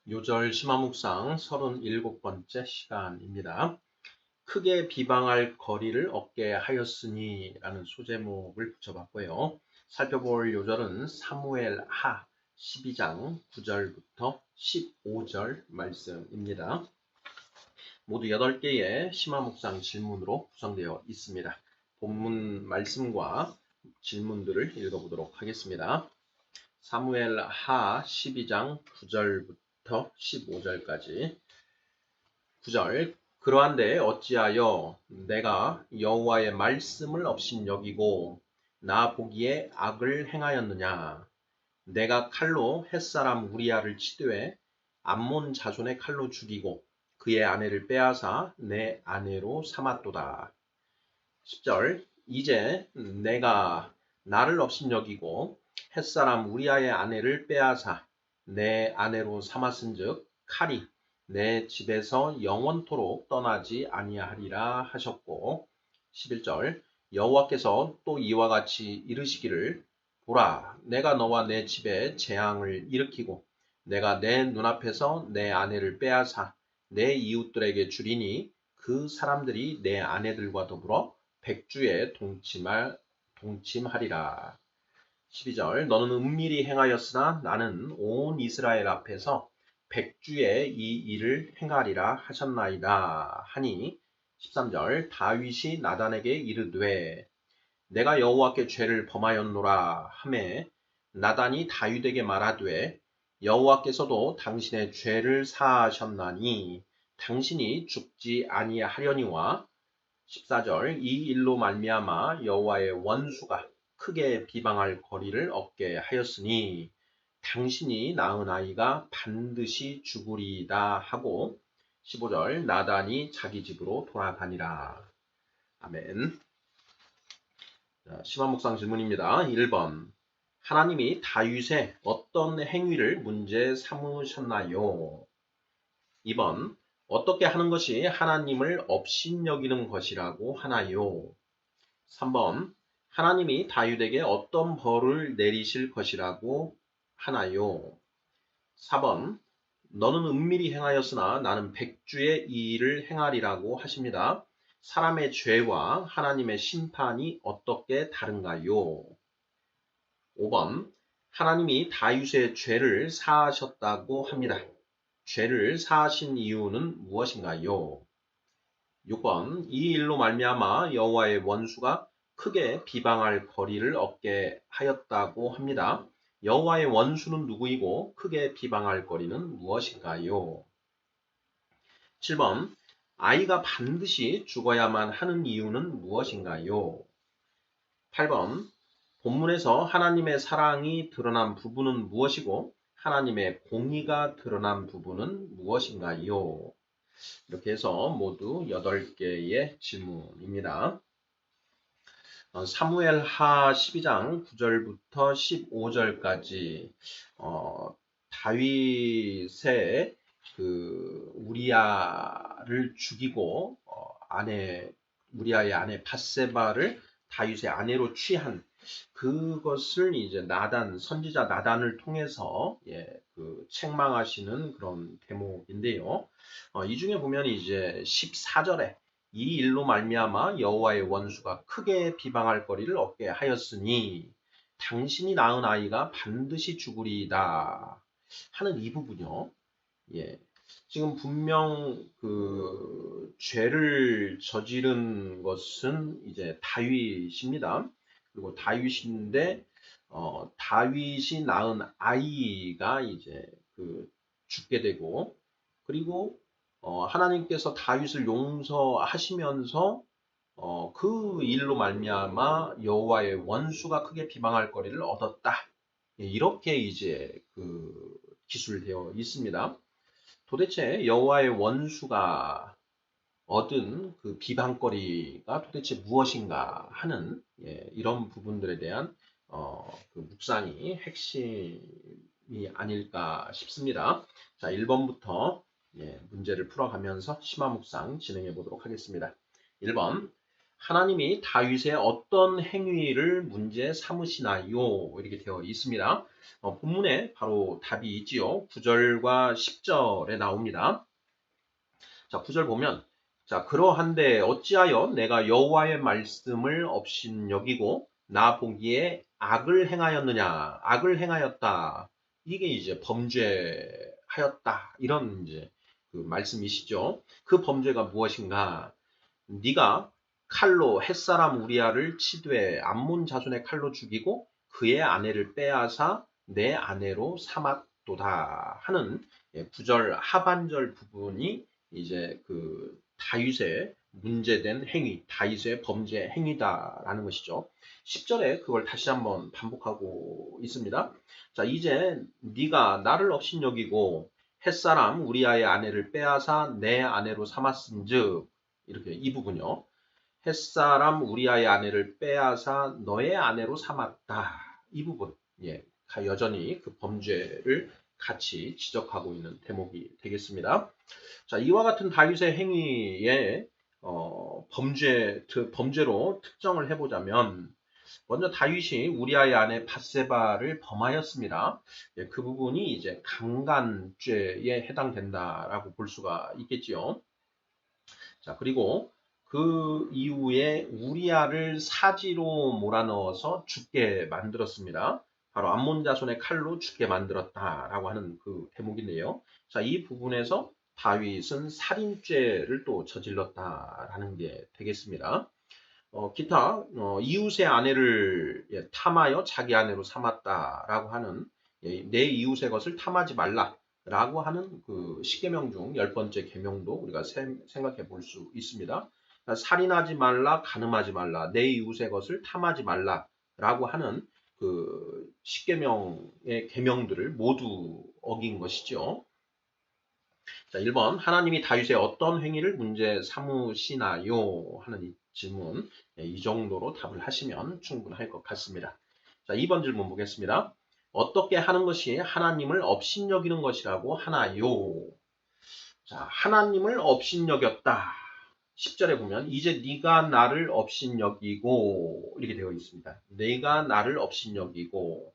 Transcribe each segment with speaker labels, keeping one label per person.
Speaker 1: 요절 심화묵상 37번째 시간입니다. 크게 비방할 거리를 얻게 하였으니 라는 소제목을 붙여봤고요. 살펴볼 요절은 사무엘 하 12장 9절부터 15절 말씀입니다. 모두 8개의 심화묵상 질문으로 구성되어 있습니다. 본문 말씀과 질문들을 읽어보도록 하겠습니다. 사무엘 하 12장 9절부터 15절까지 9절 그러한데 어찌하여 내가 여호와의 말씀을 업신여기고 나 보기에 악을 행하였느냐. 내가 칼로 햇사람 우리아를 치되 암몬 자손의 칼로 죽이고 그의 아내를 빼앗아 내 아내로 삼았도다. 10절 이제 내가 나를 업신여기고 햇사람 우리아의 아내를 빼앗아 내 아내로 삼았은즉 칼이 내 집에서 영원토록 떠나지 아니하리라 하셨고 11절 여호와께서 또 이와 같이 이르시기를 보라 내가 너와 내 집에 재앙을 일으키고 내가 내 눈앞에서 내 아내를 빼앗아 내 이웃들에게 주리니 그 사람들이 내 아내들과 더불어 백주에 동침하리라. 12절 너는 은밀히 행하였으나 나는 온 이스라엘 앞에서 백주에 이 일을 행하리라 하셨나이다 하니 13절 다윗이 나단에게 이르되 내가 여호와께 죄를 범하였노라 하매 나단이 다윗에게 말하되 여호와께서도 당신의 죄를 사하셨나니 당신이 죽지 아니하려니와 14절 이 일로 말미암아 여호와의 원수가 크게 비방할 거리를 얻게 하였으니 당신이 낳은 아이가 반드시 죽으리이다 하고 15절 나단이 자기 집으로 돌아가니라. 아멘. 심화묵상 질문입니다. 1번 하나님이 다윗의 어떤 행위를 문제 삼으셨나요? 2번 어떻게 하는 것이 하나님을 업신여기는 것이라고 하나요? 3번 하나님이 다윗에게 어떤 벌을 내리실 것이라고 하나요? 4번 너는 은밀히 행하였으나 나는 백주의 이 일을 행하리라고 하십니다. 사람의 죄와 하나님의 심판이 어떻게 다른가요? 5번 하나님이 다윗의 죄를 사하셨다고 합니다. 죄를 사하신 이유는 무엇인가요? 6번 이 일로 말미암아 여호와의 원수가 크게 비방할 거리를 얻게 하였다고 합니다. 여호와의 원수는 누구이고 크게 비방할 거리는 무엇인가요? 7번 아이가 반드시 죽어야만 하는 이유는 무엇인가요? 8번 본문에서 하나님의 사랑이 드러난 부분은 무엇이고 하나님의 공의가 드러난 부분은 무엇인가요? 이렇게 해서 모두 8개의 질문입니다. 사무엘 하 12장 9절부터 15절까지 다윗의 우리아를 죽이고 우리아의 아내 밧세바를 다윗의 아내로 취한 그것을 이제 선지자 나단을 통해서 책망하시는 그런 대목인데요. 이 중에 보면 이제 14절에 이 일로 말미암아 여호와의 원수가 크게 비방할 거리를 얻게 하였으니 당신이 낳은 아이가 반드시 죽으리이다 하는 이 부분요. 지금 분명 죄를 저지른 것은 이제 다윗입니다. 그리고 다윗인데 다윗이 낳은 아이가 이제 죽게 되고 그리고 하나님께서 다윗을 용서하시면서 그 일로 말미암아 여호와의 원수가 크게 비방할 거리를 얻었다. 이렇게 이제 기술되어 있습니다. 도대체 여호와의 원수가 얻은 비방거리가 도대체 무엇인가 하는 이런 부분들에 대한 묵상이 핵심이 아닐까 싶습니다. 자, 1번부터 문제를 풀어가면서 심화묵상 진행해 보도록 하겠습니다. 1번 하나님이 다윗의 어떤 행위를 문제 삼으시나요? 이렇게 되어 있습니다. 본문에 바로 답이 있지요. 9절과 10절에 나옵니다. 자, 9절 보면 자, 그러한데 어찌하여 내가 여호와의 말씀을 업신여기고 나 보기에 악을 행하였느냐? 악을 행하였다. 이게 이제 범죄하였다. 이런 이제 그 말씀이시죠. 그 범죄가 무엇인가? 네가 칼로 햇사람 우리아를 치되 암몬 자손의 칼로 죽이고 그의 아내를 빼앗아 내 아내로 삼았도다 하는 9절 하반절 부분이 이제 그 다윗의 문제된 행위, 다윗의 범죄 행위다라는 것이죠. 10절에 그걸 다시 한번 반복하고 있습니다. 자, 이제 네가 나를 업신여기고 햇사람 우리아의 아내를 빼앗아 내 아내로 삼았은즉 이렇게 이 부분요. 햇사람 우리아의 아내를 빼앗아 너의 아내로 삼았다. 이 부분. 예. 여전히 그 범죄를 같이 지적하고 있는 대목이 되겠습니다. 자, 이와 같은 다윗의 행위에 범죄로 특정을 해보자면 먼저 다윗이 우리아의 아내 밧세바를 범하였습니다. 예, 그 부분이 이제 강간죄에 해당된다라고 볼 수가 있겠지요. 자, 그리고 그 이후에 우리아를 사지로 몰아넣어서 죽게 만들었습니다. 바로 암몬 자손의 칼로 죽게 만들었다라고 하는 그 대목인데요. 자, 이 부분에서 다윗은 살인죄를 또 저질렀다라는 게 되겠습니다. 기타 이웃의 아내를 탐하여 자기 아내로 삼았다라고 하는 내 이웃의 것을 탐하지 말라라고 하는 그 10계명 중 10번째 계명도 우리가 생각해 볼 수 있습니다. 그러니까 살인하지 말라, 간음하지 말라, 내 이웃의 것을 탐하지 말라라고 하는 그 10계명의 계명들을 모두 어긴 것이죠. 자, 1번 하나님이 다윗의 어떤 행위를 문제 삼으시나요? 하는 이 질문 이 정도로 답을 하시면 충분할 것 같습니다. 자, 2번 질문 보겠습니다. 어떻게 하는 것이 하나님을 업신여기는 것이라고 하나요? 자, 하나님을 업신여겼다. 10절에 보면 이제 네가 나를 업신여기고 이렇게 되어 있습니다. 네가 나를 업신여기고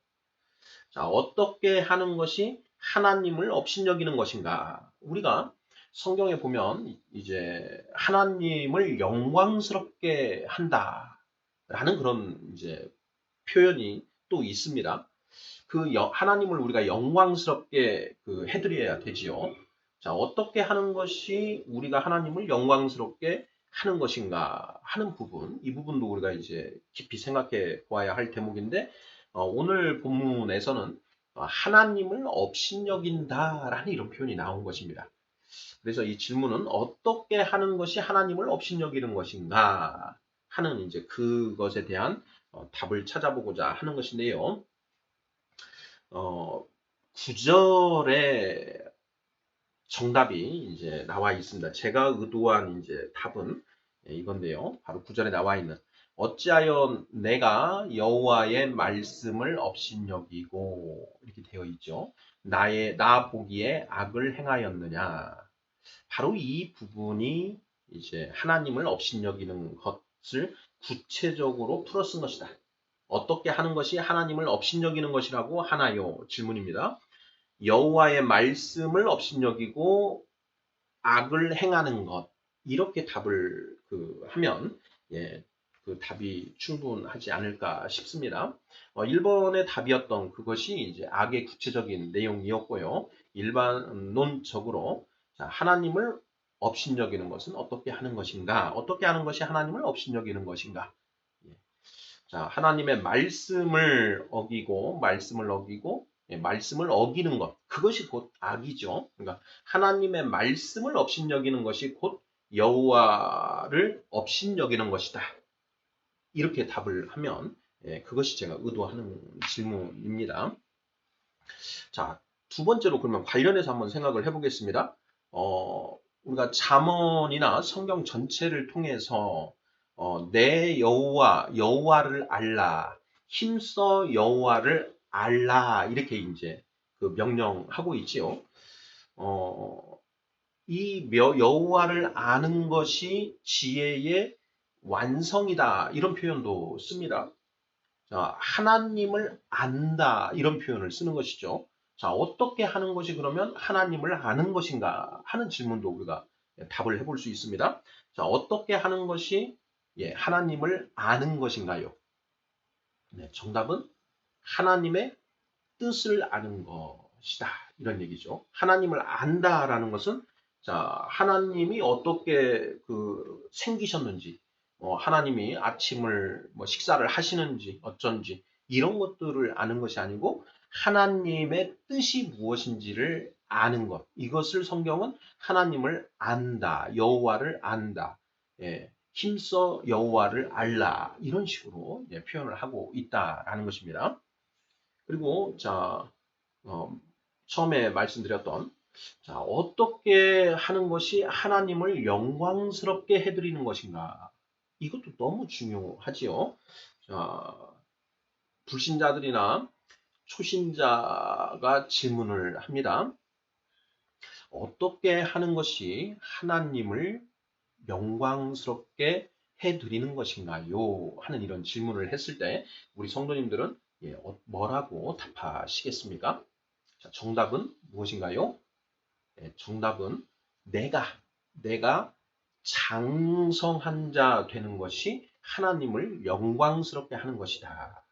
Speaker 1: 자, 어떻게 하는 것이 하나님을 업신여기는 것인가? 우리가 성경에 보면 이제 하나님을 영광스럽게 한다라는 그런 이제 표현이 또 있습니다. 그 하나님을 우리가 영광스럽게 해드려야 되지요. 자, 어떻게 하는 것이 우리가 하나님을 영광스럽게 하는 것인가 하는 부분, 이 부분도 우리가 이제 깊이 생각해 보아야 할 대목인데, 오늘 본문에서는 하나님을 업신여긴다라는 이런 표현이 나온 것입니다. 그래서 이 질문은 어떻게 하는 것이 하나님을 업신여기는 것인가 하는 이제 그것에 대한 답을 찾아보고자 하는 것인데요. 9절에 정답이 이제 나와 있습니다. 제가 의도한 이제 답은 이건데요. 바로 9절에 나와 있는 어찌하여 내가 여호와의 말씀을 업신여기고 이렇게 되어 있죠. 나 보기에 악을 행하였느냐. 바로 이 부분이 이제 하나님을 업신여기는 것을 구체적으로 풀어쓴 것이다. 어떻게 하는 것이 하나님을 업신여기는 것이라고 하나요? 질문입니다. 여호와의 말씀을 업신여기고 악을 행하는 것 이렇게 답을 하면 그 답이 충분하지 않을까 싶습니다. 1번의 답이었던 그것이 이제 악의 구체적인 내용이었고요. 일반론적으로 하나님을 업신여기는 것은 어떻게 하는 것인가? 어떻게 하는 것이 하나님을 업신여기는 것인가? 자, 하나님의 말씀을 어기고 말씀을 어기는 것 그것이 곧 악이죠. 그러니까 하나님의 말씀을 업신여기는 것이 곧 여호와를 업신여기는 것이다. 이렇게 답을 하면 그것이 제가 의도하는 질문입니다. 자, 두 번째로 그러면 관련해서 한번 생각을 해보겠습니다. 우리가 잠언이나 성경 전체를 통해서 내 여호와를 알라, 힘써 여호와를 알라 이렇게 이제 그 명령하고 있지요. 이 여호와를 아는 것이 지혜의 완성이다 이런 표현도 씁니다. 자, 하나님을 안다 이런 표현을 쓰는 것이죠. 자, 어떻게 하는 것이 그러면 하나님을 아는 것인가 하는 질문도 우리가 답을 해볼 수 있습니다. 자, 어떻게 하는 것이 하나님을 아는 것인가요? 네, 정답은 하나님의 뜻을 아는 것이다. 이런 얘기죠. 하나님을 안다라는 것은 자, 하나님이 어떻게 생기셨는지, 하나님이 아침을 식사를 하시는지 어쩐지 이런 것들을 아는 것이 아니고 하나님의 뜻이 무엇인지를 아는 것. 이것을 성경은 하나님을 안다, 여호와를 안다. 예, 힘써 여호와를 알라 이런 식으로 표현을 하고 있다라는 것입니다. 그리고 자 처음에 말씀드렸던 자 어떻게 하는 것이 하나님을 영광스럽게 해드리는 것인가 이것도 너무 중요하지요. 자 불신자들이나 초신자가 질문을 합니다. 어떻게 하는 것이 하나님을 영광스럽게 해드리는 것인가요? 하는 이런 질문을 했을 때 우리 성도님들은 뭐라고 답하시겠습니까? 자, 정답은 무엇인가요? 정답은 내가 장성한 자 되는 것이 하나님을 영광스럽게 하는 것이다.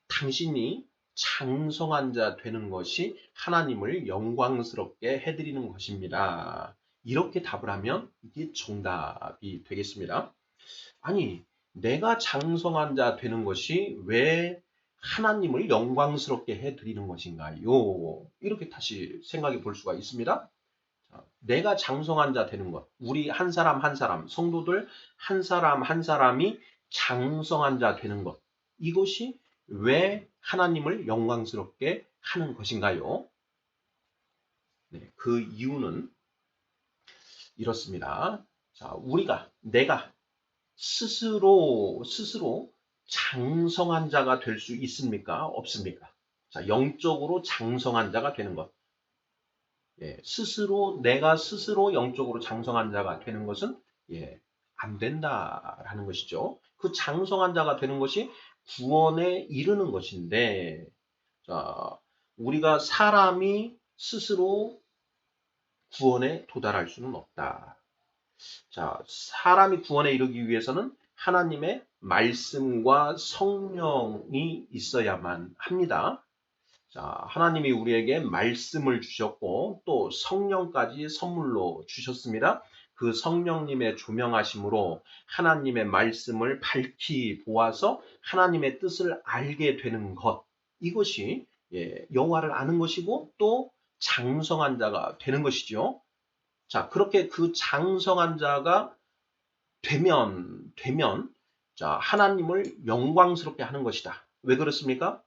Speaker 1: 당신이 장성한 자 되는 것이 하나님을 영광스럽게 해드리는 것입니다. 이렇게 답을 하면 이게 정답이 되겠습니다. 아니, 내가 장성한 자 되는 것이 왜 하나님을 영광스럽게 해드리는 것인가요? 이렇게 다시 생각해 볼 수가 있습니다. 내가 장성한 자 되는 것, 우리 한 사람 한 사람, 성도들 한 사람 한 사람이 장성한 자 되는 것, 이것이 왜 하나님을 영광스럽게 하는 것인가요? 네, 그 이유는 이렇습니다. 자, 내가 스스로 장성한 자가 될 수 있습니까? 없습니까? 자, 영적으로 장성한 자가 되는 것. 내가 스스로 영적으로 장성한 자가 되는 것은 안 된다라는 것이죠. 그 장성한 자가 되는 것이 구원에 이르는 것인데, 자, 우리가 사람이 스스로 구원에 도달할 수는 없다. 자, 사람이 구원에 이르기 위해서는 하나님의 말씀과 성령이 있어야만 합니다. 자, 하나님이 우리에게 말씀을 주셨고 또 성령까지 선물로 주셨습니다. 그 성령님의 조명하심으로 하나님의 말씀을 밝히 보아서 하나님의 뜻을 알게 되는 것. 이것이 여호와를 아는 것이고 또 장성한 자가 되는 것이죠. 자, 그렇게 그 장성한 자가 되면 자, 하나님을 영광스럽게 하는 것이다. 왜 그렇습니까?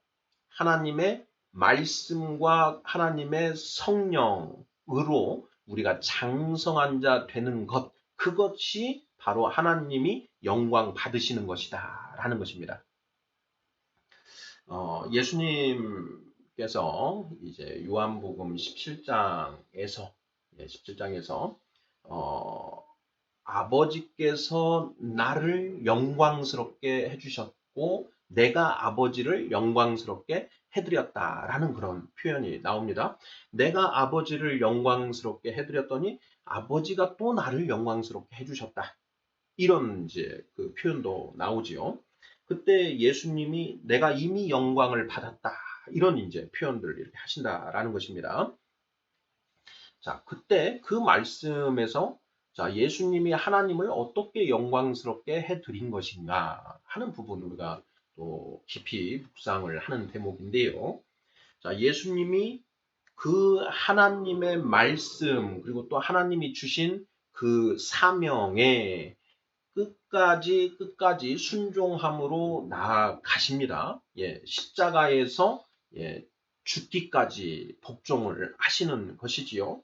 Speaker 1: 하나님의 말씀과 하나님의 성령으로 우리가 장성한 자 되는 것, 그것이 바로 하나님이 영광 받으시는 것이다 라는 것입니다. 예수님께서 이제 요한복음 17장에서 아버지께서 나를 영광스럽게 해주셨고 내가 아버지를 영광스럽게 해드렸다라는 그런 표현이 나옵니다. 내가 아버지를 영광스럽게 해드렸더니 아버지가 또 나를 영광스럽게 해주셨다. 이런 이제 그 표현도 나오지요. 그때 예수님이 내가 이미 영광을 받았다. 이런 이제 표현들을 이렇게 하신다라는 것입니다. 자, 그때 그 말씀에서 자, 예수님이 하나님을 어떻게 영광스럽게 해드린 것인가 하는 부분을 우리가 또 깊이 묵상을 하는 대목인데요. 자, 예수님이 그 하나님의 말씀 그리고 또 하나님이 주신 그 사명에 끝까지 순종함으로 나아가십니다. 십자가에서 죽기까지 복종을 하시는 것이지요.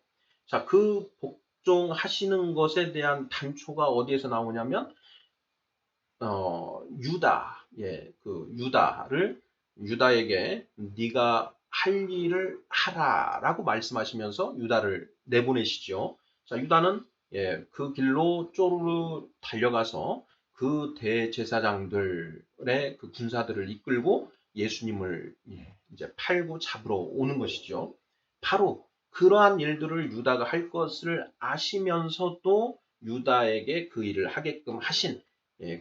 Speaker 1: 자, 그 복종하시는 것에 대한 단초가 어디에서 나오냐면 유다에게 네가 할 일을 하라라고 말씀하시면서 유다를 내보내시죠. 자, 유다는 그 길로 쪼르르 달려가서 그 대제사장들의 그 군사들을 이끌고 예수님을 이제 팔고 잡으러 오는 것이죠. 바로 그러한 일들을 유다가 할 것을 아시면서도 유다에게 그 일을 하게끔 하신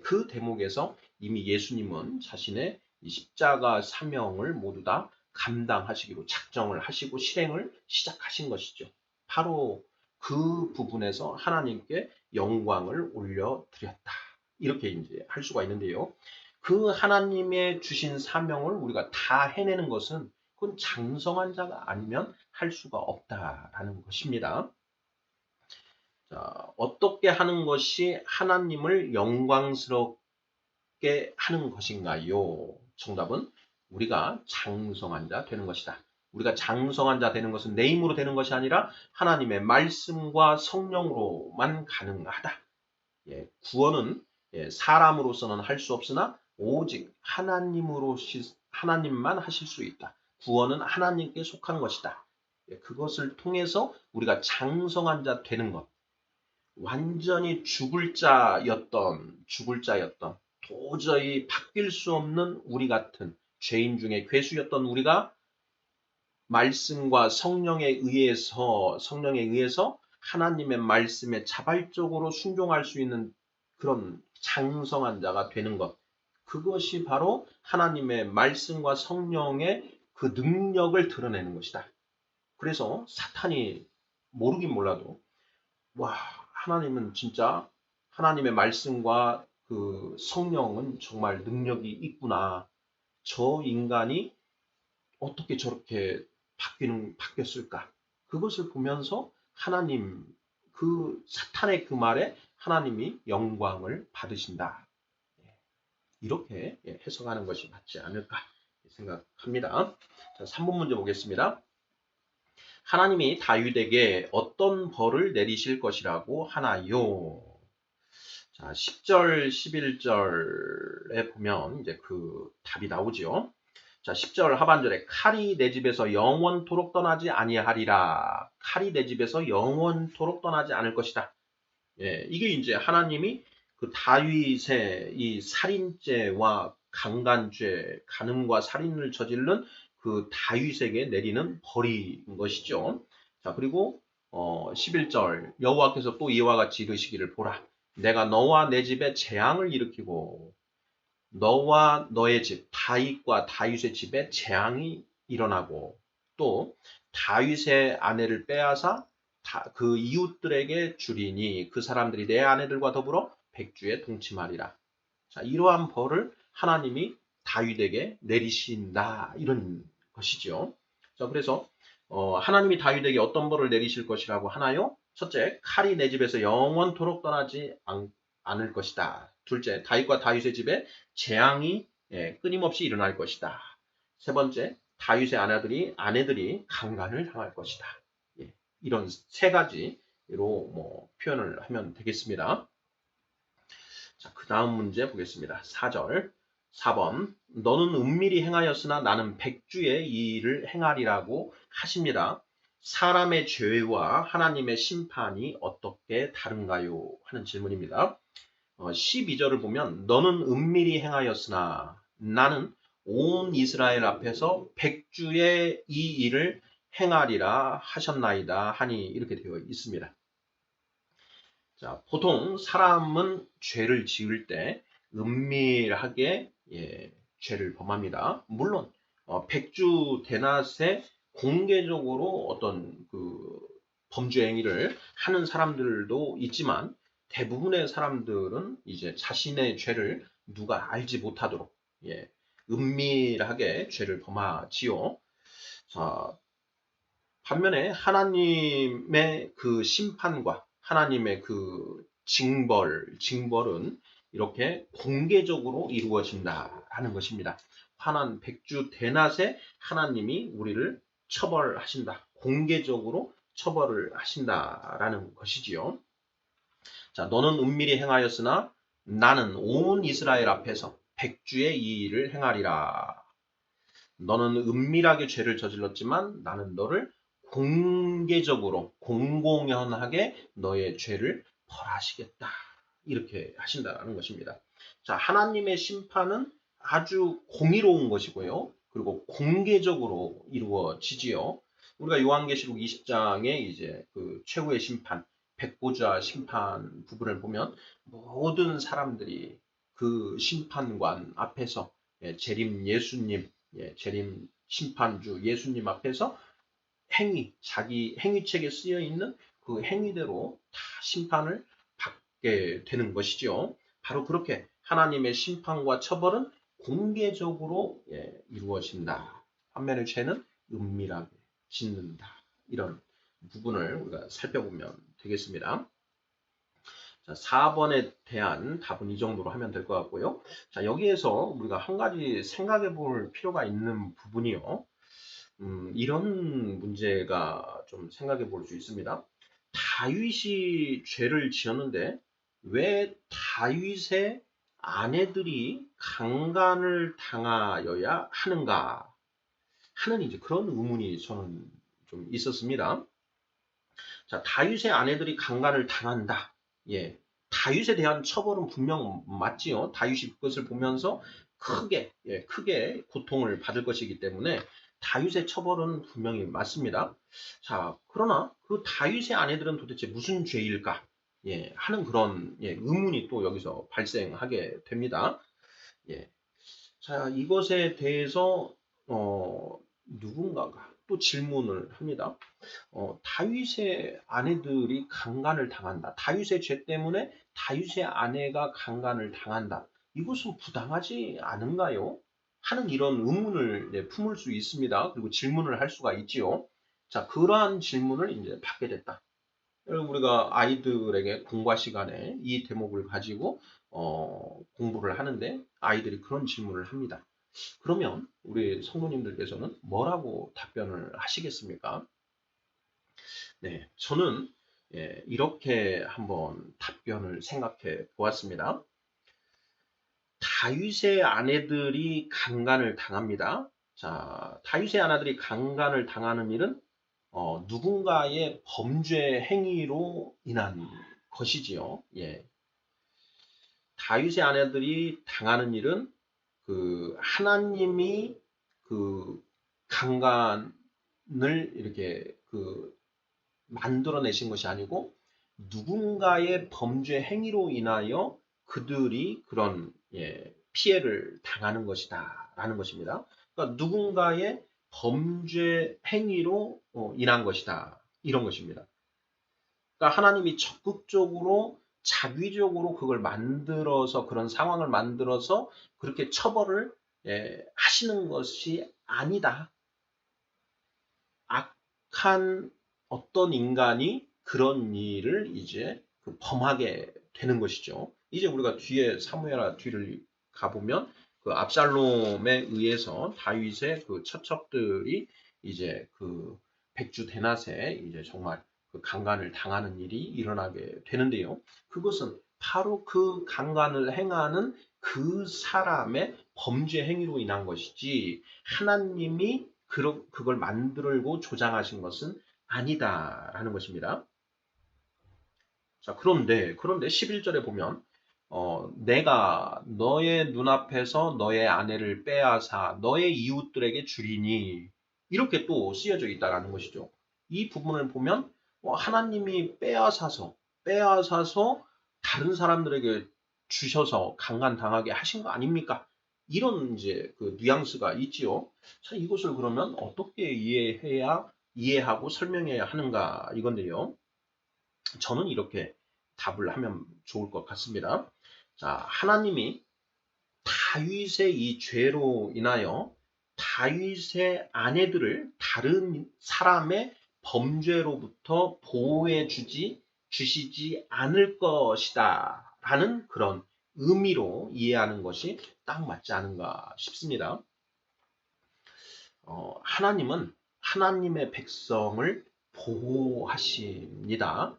Speaker 1: 그 대목에서 이미 예수님은 자신의 이 십자가 사명을 모두 다 감당하시기로 작정을 하시고 실행을 시작하신 것이죠. 바로 그 부분에서 하나님께 영광을 올려드렸다. 이렇게 이제 할 수가 있는데요. 그 하나님의 주신 사명을 우리가 다 해내는 것은 그건 장성한 자가 아니면 할 수가 없다라는 것입니다. 자, 어떻게 하는 것이 하나님을 영광스럽게 하는 것인가요? 정답은 우리가 장성한 자 되는 것이다. 우리가 장성한 자 되는 것은 내 힘으로 되는 것이 아니라 하나님의 말씀과 성령으로만 가능하다. 구원은 사람으로서는 할 수 없으나 오직 하나님만 하실 수 있다. 구원은 하나님께 속한 것이다. 그것을 통해서 우리가 장성한 자 되는 것. 완전히 죽을 자였던 도저히 바뀔 수 없는 우리 같은 죄인 중에 괴수였던 우리가 말씀과 성령에 의해서 하나님의 말씀에 자발적으로 순종할 수 있는 그런 장성한 자가 되는 것. 그것이 바로 하나님의 말씀과 성령의 그 능력을 드러내는 것이다. 그래서 사탄이 모르긴 몰라도 와, 하나님은 진짜 하나님의 말씀과 그 성령은 정말 능력이 있구나. 저 인간이 어떻게 저렇게 바뀌었을까? 그것을 보면서 하나님, 그 사탄의 그 말에 하나님이 영광을 받으신다. 이렇게 해석하는 것이 맞지 않을까 생각합니다. 자, 3번 문제 보겠습니다. 하나님이 다윗에게 어떤 벌을 내리실 것이라고 하나요? 자, 10절, 11절에 보면 이제 그 답이 나오죠. 자, 10절 하반절에 칼이 내 집에서 영원토록 떠나지 아니하리라. 칼이 내 집에서 영원토록 떠나지 않을 것이다. 이게 이제 하나님이 그 다윗의 이 살인죄와 강간죄, 간음과 살인을 저지른 그 다윗에게 내리는 벌인 것이죠. 자, 그리고 11절 여호와께서 또 이와 같이 이르시기를 보라. 내가 너와 내 집에 재앙을 일으키고 너와 너의 집 다윗과 다윗의 집에 재앙이 일어나고 또 다윗의 아내를 빼앗아 그 이웃들에게 주리니 그 사람들이 내 아내들과 더불어 백주에 동침하리라. 자, 이러한 벌을 하나님이 다윗에게 내리신다 이런 것이죠. 자, 그래서 하나님이 다윗에게 어떤 벌을 내리실 것이라고 하나요? 첫째, 칼이 내 집에서 영원토록 떠나지 않을 것이다. 둘째, 다윗과 다윗의 집에 재앙이 끊임없이 일어날 것이다. 세 번째, 다윗의 아내들이 강간을 당할 것이다. 이런 세 가지로 표현을 하면 되겠습니다. 자, 그 다음 문제 보겠습니다. 4절. 4번. 너는 은밀히 행하였으나 나는 백주의 이 일을 행하리라고 하십니다. 사람의 죄와 하나님의 심판이 어떻게 다른가요? 하는 질문입니다. 12절을 보면 너는 은밀히 행하였으나 나는 온 이스라엘 앞에서 백주의 이 일을 행하리라 하셨나이다 하니 이렇게 되어 있습니다. 자, 보통 사람은 죄를 지을 때 은밀하게 죄를 범합니다. 물론 백주 대낮에 공개적으로 어떤 그 범죄 행위를 하는 사람들도 있지만 대부분의 사람들은 이제 자신의 죄를 누가 알지 못하도록 은밀하게 죄를 범하지요. 자, 반면에 하나님의 그 심판과 하나님의 그 징벌은 이렇게 공개적으로 이루어진다라는 것입니다. 환난 백주 대낮에 하나님이 우리를 처벌하신다. 공개적으로 처벌을 하신다라는 것이지요. 자, 너는 은밀히 행하였으나 나는 온 이스라엘 앞에서 백주의 이 일을 행하리라. 너는 은밀하게 죄를 저질렀지만 나는 너를 공개적으로 공공연하게 너의 죄를 벌하시겠다. 이렇게 하신다는 것입니다. 자, 하나님의 심판은 아주 공의로운 것이고요. 그리고 공개적으로 이루어지지요. 우리가 요한계시록 20장에 이제 그 최후의 심판, 백보자 심판 부분을 보면 모든 사람들이 그 심판관 앞에서 재림 예수님, 재림 심판주 예수님 앞에서 자기 행위책에 쓰여 있는 그 행위대로 다 심판을 받게 되는 것이죠. 바로 그렇게 하나님의 심판과 처벌은 공개적으로 이루어진다. 반면에 죄는 은밀하게 짓는다. 이런 부분을 우리가 살펴보면 되겠습니다. 자, 4번에 대한 답은 이 정도로 하면 될 것 같고요. 자, 여기에서 우리가 한 가지 생각해 볼 필요가 있는 부분이요. 이런 문제가 좀 생각해 볼 수 있습니다. 다윗이 죄를 지었는데 왜 다윗의 아내들이 강간을 당하여야 하는가 하는 이제 그런 의문이 저는 좀 있었습니다. 자, 다윗의 아내들이 강간을 당한다. 예. 다윗에 대한 처벌은 분명 맞지요. 다윗이 그것을 보면서 크게 고통을 받을 것이기 때문에 다윗의 처벌은 분명히 맞습니다. 자, 그러나 그 다윗의 아내들은 도대체 무슨 죄일까? 하는 그런 의문이 또 여기서 발생하게 됩니다. 자, 이것에 대해서 누군가가 또 질문을 합니다. 다윗의 아내들이 강간을 당한다. 다윗의 죄 때문에 다윗의 아내가 강간을 당한다. 이것은 부당하지 않은가요? 하는 이런 의문을 품을 수 있습니다. 그리고 질문을 할 수가 있지요. 자, 그러한 질문을 이제 받게 됐다. 우리가 아이들에게 공과 시간에 이 대목을 가지고 공부를 하는데 아이들이 그런 질문을 합니다. 그러면 우리 성도님들께서는 뭐라고 답변을 하시겠습니까? 네, 저는 이렇게 한번 답변을 생각해 보았습니다. 다윗의 아내들이 강간을 당합니다. 자, 다윗의 아내들이 강간을 당하는 일은 누군가의 범죄 행위로 인한 것이지요. 다윗의 아내들이 당하는 일은 그 하나님이 그 강간을 이렇게 그 만들어내신 것이 아니고 누군가의 범죄 행위로 인하여 그들이 그런 피해를 당하는 것이다 라는 것입니다. 그러니까 누군가의 범죄 행위로 인한 것이다 이런 것입니다. 그러니까 하나님이 적극적으로 자기적으로 그걸 만들어서 그런 상황을 만들어서 그렇게 처벌을 하시는 것이 아니다. 악한 어떤 인간이 그런 일을 이제 범하게 되는 것이죠. 이제 우리가 뒤에 사무엘하 뒤를 가보면 그 압살롬에 의해서 다윗의 그 처척들이 이제 그 백주 대낮에 이제 정말 그 강간을 당하는 일이 일어나게 되는데요. 그것은 바로 그 강간을 행하는 그 사람의 범죄 행위로 인한 것이지 하나님이 그걸 만들고 조장하신 것은 아니다라는 것입니다. 자, 그런데 11절에 보면 내가 너의 눈앞에서 너의 아내를 빼앗아 너의 이웃들에게 주리니 이렇게 또 쓰여져 있다라는 것이죠. 이 부분을 보면 하나님이 빼앗아서 다른 사람들에게 주셔서 강간당하게 하신 거 아닙니까? 이런 이제 그 뉘앙스가 있지요. 자, 이것을 그러면 어떻게 이해하고 설명해야 하는가 이건데요. 저는 이렇게 답을 하면 좋을 것 같습니다. 자, 하나님이 다윗의 이 죄로 인하여 다윗의 아내들을 다른 사람의 범죄로부터 보호해 주시지 않을 것이다 라는 그런 의미로 이해하는 것이 딱 맞지 않은가 싶습니다. 하나님은 하나님의 백성을 보호하십니다.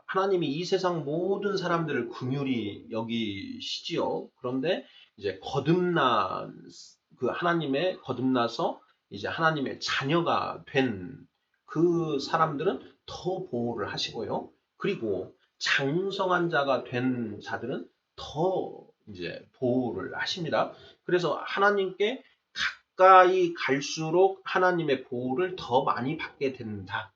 Speaker 1: 하나님이 이 세상 모든 사람들을 긍휼히 여기시지요. 그런데 이제 하나님의 거듭나서 이제 하나님의 자녀가 된 그 사람들은 더 보호를 하시고요. 그리고 장성한 자가 된 자들은 더 이제 보호를 하십니다. 그래서 하나님께 가까이 갈수록 하나님의 보호를 더 많이 받게 된다.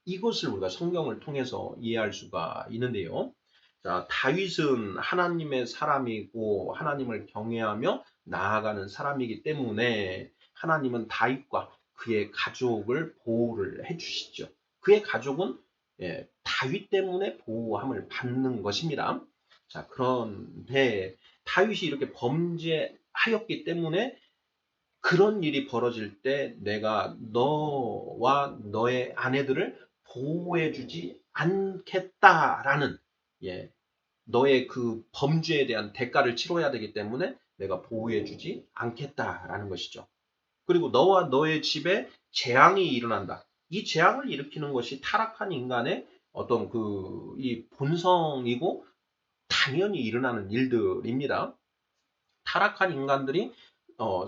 Speaker 1: 이것을 우리가 성경을 통해서 이해할 수가 있는데요. 자, 다윗은 하나님의 사람이고 하나님을 경외하며 나아가는 사람이기 때문에 하나님은 다윗과 그의 가족을 보호를 해주시죠. 그의 가족은 다윗 때문에 보호함을 받는 것입니다. 자, 그런데 다윗이 이렇게 범죄하였기 때문에 그런 일이 벌어질 때 내가 너와 너의 아내들을 보호해주지 않겠다라는 너의 그 범죄에 대한 대가를 치러야 되기 때문에 내가 보호해주지 않겠다라는 것이죠. 그리고 너와 너의 집에 재앙이 일어난다. 이 재앙을 일으키는 것이 타락한 인간의 어떤 이 본성이고 당연히 일어나는 일들입니다. 타락한 인간들이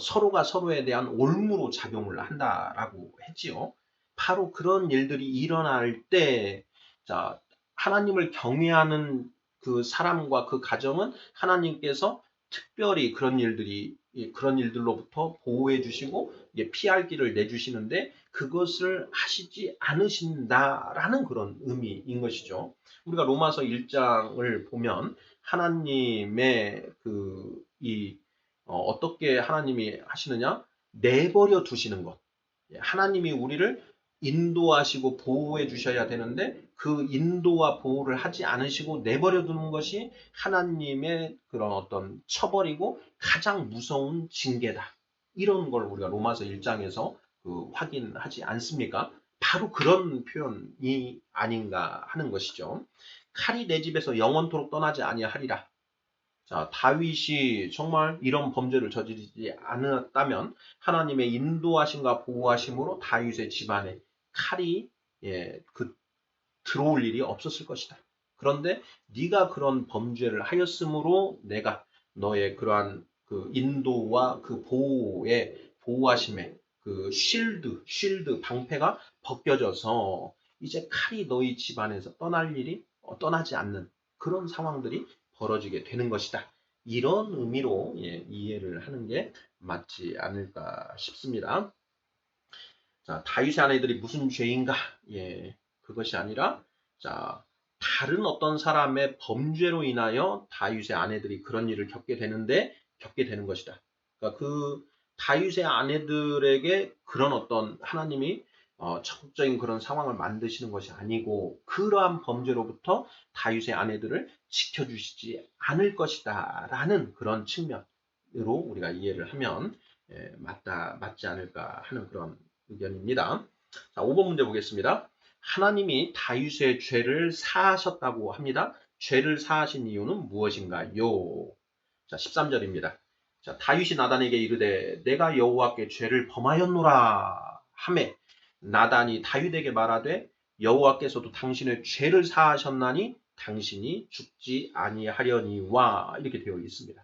Speaker 1: 서로가 서로에 대한 올무로 작용을 한다라고 했지요. 바로 그런 일들이 일어날 때, 자, 하나님을 경외하는 그 사람과 그 가정은 하나님께서 특별히 그런 일들로부터 보호해 주시고, 피할 길을 내주시는데, 그것을 하시지 않으신다라는 그런 의미인 것이죠. 우리가 로마서 1장을 보면, 하나님의 어떻게 하나님이 하시느냐? 내버려 두시는 것. 하나님이 우리를 인도하시고 보호해 주셔야 되는데 그 인도와 보호를 하지 않으시고 내버려 두는 것이 하나님의 그런 어떤 처벌이고 가장 무서운 징계다. 이런 걸 우리가 로마서 1장에서 확인하지 않습니까? 바로 그런 표현이 아닌가 하는 것이죠. 칼이 내 집에서 영원토록 떠나지 아니하리라. 자, 다윗이 정말 이런 범죄를 저지르지 않았다면 하나님의 인도하심과 보호하심으로 다윗의 집안에 칼이 들어올 일이 없었을 것이다. 그런데 네가 그런 범죄를 하였으므로 내가 너의 그러한 그 인도와 그 보호하심의 그 쉴드 방패가 벗겨져서 이제 칼이 너희 집안에서 떠나지 않는 그런 상황들이 벌어지게 되는 것이다. 이런 의미로 이해를 하는 게 맞지 않을까 싶습니다. 자, 다윗의 아내들이 무슨 죄인가? 그것이 아니라 자, 다른 어떤 사람의 범죄로 인하여 다윗의 아내들이 그런 일을 겪게 되는 것이다. 그러니까 그 다윗의 아내들에게 그런 어떤 하나님이 적극적인 그런 상황을 만드시는 것이 아니고 그러한 범죄로부터 다윗의 아내들을 지켜주시지 않을 것이다 라는 그런 측면으로 우리가 이해를 하면 맞지 않을까 하는 그런 의견입니다. 자, 5번 문제 보겠습니다. 하나님이 다윗의 죄를 사하셨다고 합니다. 죄를 사하신 이유는 무엇인가요? 자, 13절입니다. 자, 다윗이 나단에게 이르되 내가 여호와께 죄를 범하였노라 하매 나단이 다윗에게 말하되 여호와께서도 당신의 죄를 사하셨나니 당신이 죽지 아니하려니와 이렇게 되어 있습니다.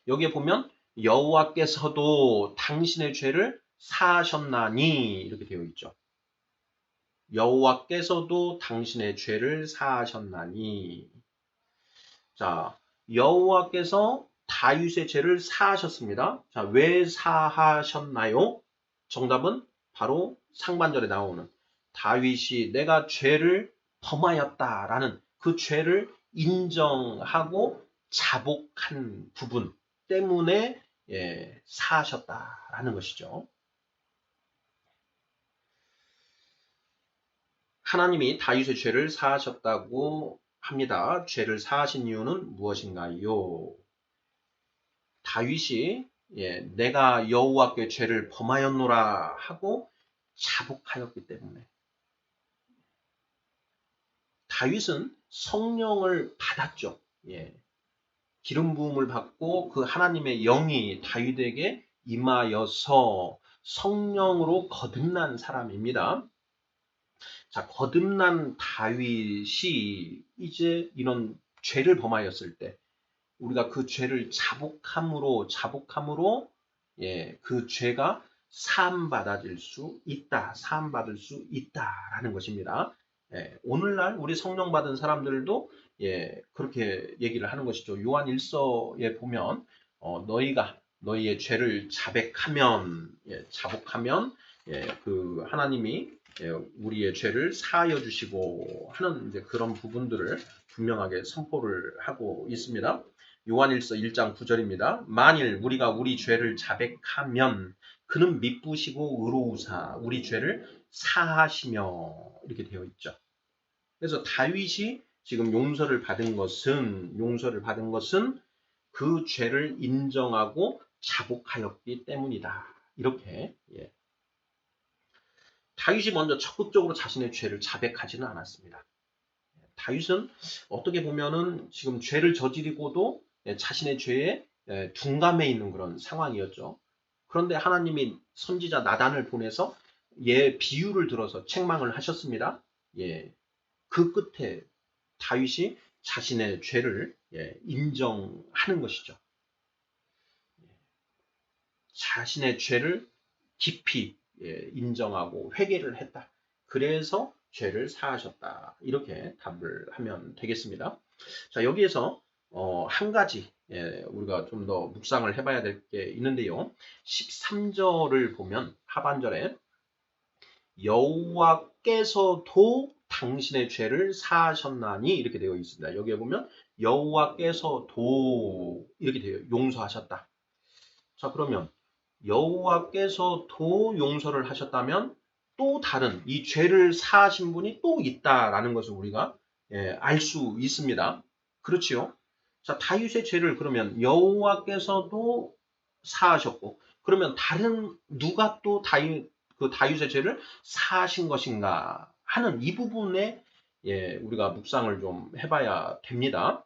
Speaker 1: 여기에 보면 여호와께서도 당신의 죄를 사하셨나니 이렇게 되어 있죠. 여호와께서도 당신의 죄를 사하셨나니. 자, 여호와께서 다윗의 죄를 사하셨습니다. 자, 왜 사하셨나요? 정답은 바로 상반절에 나오는 다윗이 내가 죄를 범하였다라는 그 죄를 인정하고 자복한 부분 때문에 사하셨다라는 것이죠. 하나님이 다윗의 죄를 사하셨다고 합니다. 죄를 사하신 이유는 무엇인가요? 다윗이 내가 여호와께 죄를 범하였노라 하고 자복하였기 때문에 다윗은 성령을 받았죠. 기름 부음을 받고 그 하나님의 영이 다윗에게 임하여서 성령으로 거듭난 사람입니다. 자, 거듭난 다윗이 이제 이런 죄를 범하였을 때 우리가 그 죄를 자복함으로 그 죄가 사함받아질 수 있다. 사함받을 수 있다라는 것입니다. 예, 오늘날 우리 성령 받은 사람들도 그렇게 얘기를 하는 것이죠. 요한 1서에 보면 너희가 너희의 죄를 자백하면 자복하면 그 하나님이 우리의 죄를 사하여 주시고 하는 이제 그런 부분들을 분명하게 선포를 하고 있습니다. 요한일서 1장 9절입니다. 만일 우리가 우리 죄를 자백하면 그는 미쁘시고 의로우사 우리 죄를 사하시며 이렇게 되어 있죠. 그래서 다윗이 지금 용서를 받은 것은 그 죄를 인정하고 자복하였기 때문이다. 이렇게 다윗이 먼저 적극적으로 자신의 죄를 자백하지는 않았습니다. 다윗은 어떻게 보면은 지금 죄를 저지르고도 자신의 죄에 둔감해 있는 그런 상황이었죠. 그런데 하나님이 선지자 나단을 보내서 비유를 들어서 책망을 하셨습니다. 그 끝에 다윗이 자신의 죄를 인정하는 것이죠. 자신의 죄를 깊이 인정하고 회개를 했다. 그래서 죄를 사하셨다. 이렇게 답을 하면 되겠습니다. 자, 여기에서 한 가지 우리가 좀 더 묵상을 해봐야 될 게 있는데요. 13절을 보면 하반절에 여호와께서도 당신의 죄를 사하셨나니 이렇게 되어 있습니다. 여기에 보면 여호와께서도 이렇게 되어 용서하셨다. 자, 그러면 여호와께서도 용서를 하셨다면 또 다른 이 죄를 사하신 분이 또 있다라는 것을 우리가 알 수 있습니다. 그렇지요? 자, 다윗의 죄를 그러면 여호와께서도 사하셨고 그러면 다른 누가 또 다윗의 죄를 사하신 것인가 하는 이 부분에 우리가 묵상을 좀 해봐야 됩니다.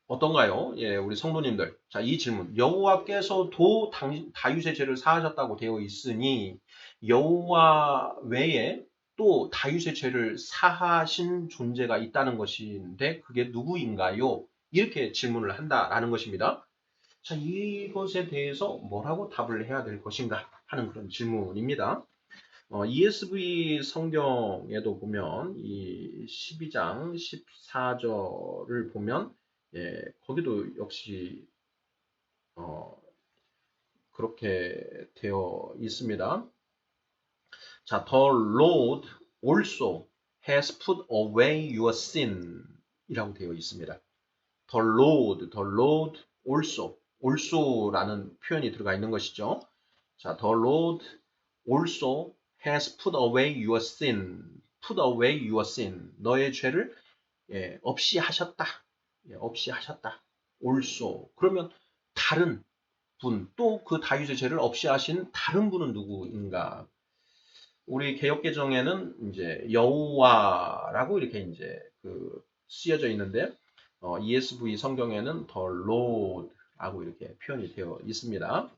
Speaker 1: 어떤가요? 우리 성도님들. 자, 이 질문. 여호와께서도 다윗의 죄를 사하셨다고 되어 있으니 여호와 외에 또 다윗의 죄를 사하신 존재가 있다는 것인데 그게 누구인가요? 이렇게 질문을 한다라는 것입니다. 자, 이것에 대해서 뭐라고 답을 해야 될 것인가 하는 그런 질문입니다. ESV 성경에도 보면 이 12장 14절을 보면 거기도 역시 그렇게 되어 있습니다. 자, The Lord also has put away your sin 이라고 되어 있습니다. The Lord also라는 표현이 들어가 있는 것이죠. 자, The Lord also has put away your sin. put away your sin. 너의 죄를 없이 하셨다. 없이 하셨다. also. 그러면 다른 분, 또 그 다윗의 죄를 없이 하신 다른 분은 누구인가? 우리 개역개정에는 이제 여호와라고 이렇게 이제 쓰여져 있는데 ESV 성경에는 the Lord라고 이렇게 표현이 되어 있습니다.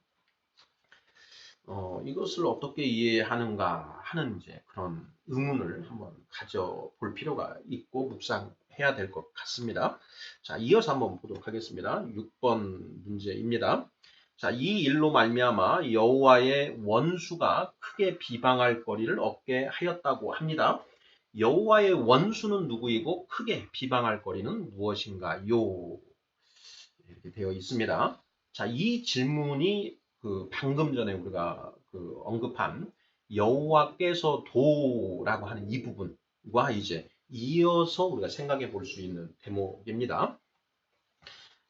Speaker 1: 이것을 어떻게 이해하는가 하는 이제 그런 의문을 한번 가져볼 필요가 있고 묵상해야 될 것 같습니다. 자, 이어서 한번 보도록 하겠습니다. 6번 문제입니다. 자, 이 일로 말미암아 여호와의 원수가 크게 비방할 거리를 얻게 하였다고 합니다. 여호와의 원수는 누구이고 크게 비방할 거리는 무엇인가요? 이렇게 되어 있습니다. 자, 이 질문이 방금 전에 우리가 언급한 여호와께서도라고 하는 이 부분과 이제 이어서 우리가 생각해 볼 수 있는 대목입니다.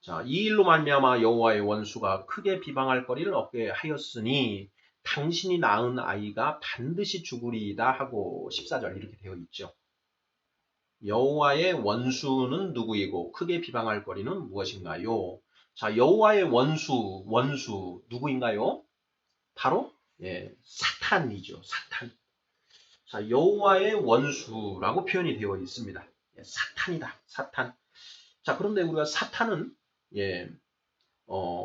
Speaker 1: 자, 이 일로 말미암아 여호와의 원수가 크게 비방할 거리를 얻게 하였으니 당신이 낳은 아이가 반드시 죽으리이다 하고 14절 이렇게 되어 있죠. 여호와의 원수는 누구이고 크게 비방할 거리는 무엇인가요? 자, 여호와의 원수 누구인가요? 바로 사탄이죠. 사탄. 자, 여호와의 원수라고 표현이 되어 있습니다. 사탄이다. 사탄. 자, 그런데 우리가 사탄은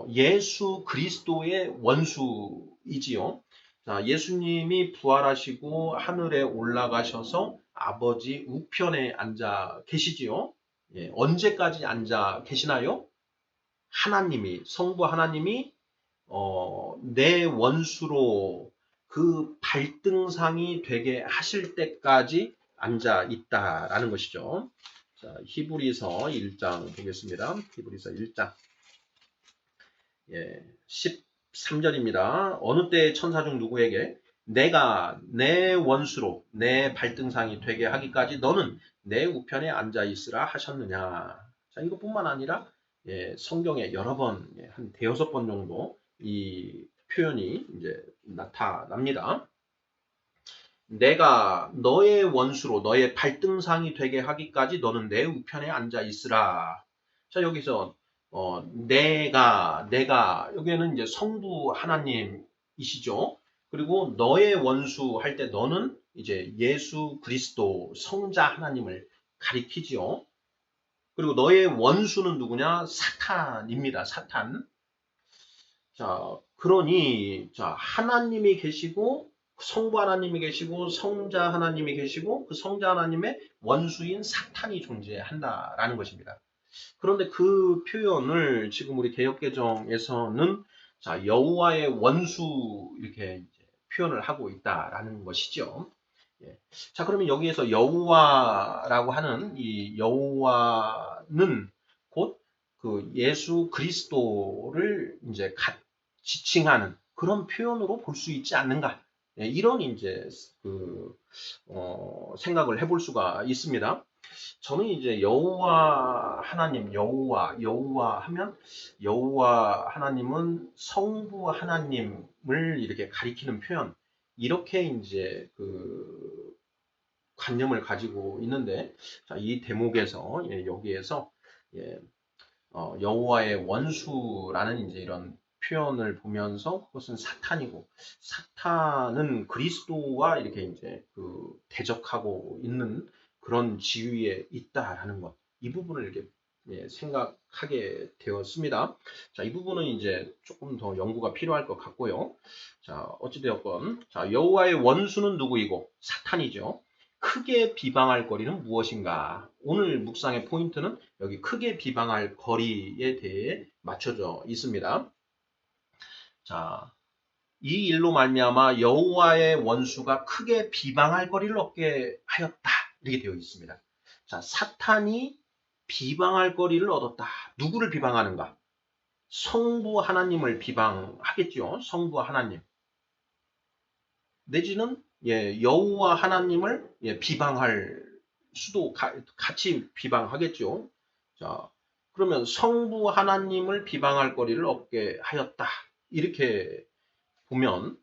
Speaker 1: 예수 그리스도의 원수이지요. 자, 예수님이 부활하시고 하늘에 올라가셔서 아버지 우편에 앉아 계시지요. 언제까지 앉아 계시나요? 성부 하나님이 내 원수로 그 발등상이 되게 하실 때까지 앉아 있다라는 것이죠. 자, 히브리서 1장 보겠습니다. 히브리서 1장. 13절입니다. 어느 때의 천사 중 누구에게 내가 내 원수로 내 발등상이 되게 하기까지 너는 내 우편에 앉아 있으라 하셨느냐. 자, 이것뿐만 아니라 성경에 여러 번, 한 대여섯 번 정도 이 표현이 이제 나타납니다. 내가 너의 원수로 너의 발등상이 되게 하기까지 너는 내 우편에 앉아 있으라. 자, 여기서 내가 여기에는 이제 성부 하나님이시죠. 그리고 너의 원수 할 때 너는 이제 예수 그리스도 성자 하나님을 가리키지요. 그리고 너의 원수는 누구냐? 사탄입니다. 사탄. 자, 그러니 자, 하나님이 계시고 성부 하나님이 계시고 성자 하나님이 계시고 그 성자 하나님의 원수인 사탄이 존재한다라는 것입니다. 그런데 그 표현을 지금 우리 개역개정에서는 자, 여호와의 원수 이렇게 이제 표현을 하고 있다라는 것이죠. 예. 자, 그러면 여기에서 여호와라고 하는 이 여호와는 곧 그 예수 그리스도를 이제 지칭하는 그런 표현으로 볼 수 있지 않는가? 예, 이런 이제 그 생각을 해볼 수가 있습니다. 저는 이제 여호와 하나님, 여호와 하면 여호와 하나님은 성부 하나님을 이렇게 가리키는 표현, 이렇게 이제 그 관념을 가지고 있는데, 자, 이 대목에서 여기에서 여호와의 원수라는 이제 이런 표현을 보면서 그것은 사탄이고 사탄은 그리스도와 이렇게 이제 그 대적하고 있는 그런 지위에 있다라는 것. 이 부분을 이렇게 생각하게 되었습니다. 자, 이 부분은 이제 조금 더 연구가 필요할 것 같고요. 자, 어찌되었건 자, 여호와의 원수는 누구이고 사탄이죠. 크게 비방할 거리는 무엇인가? 오늘 묵상의 포인트는 여기 크게 비방할 거리에 대해 맞춰져 있습니다. 자, 이 일로 말미암아 여호와의 원수가 크게 비방할 거리를 얻게 하였다. 이렇게 되어 있습니다. 자, 사탄이 비방할 거리를 얻었다. 누구를 비방하는가? 성부 하나님을 비방하겠죠. 성부 하나님. 내지는 여호와 하나님을 비방할 수도 같이 비방하겠죠. 자, 그러면 성부 하나님을 비방할 거리를 얻게 하였다. 이렇게 보면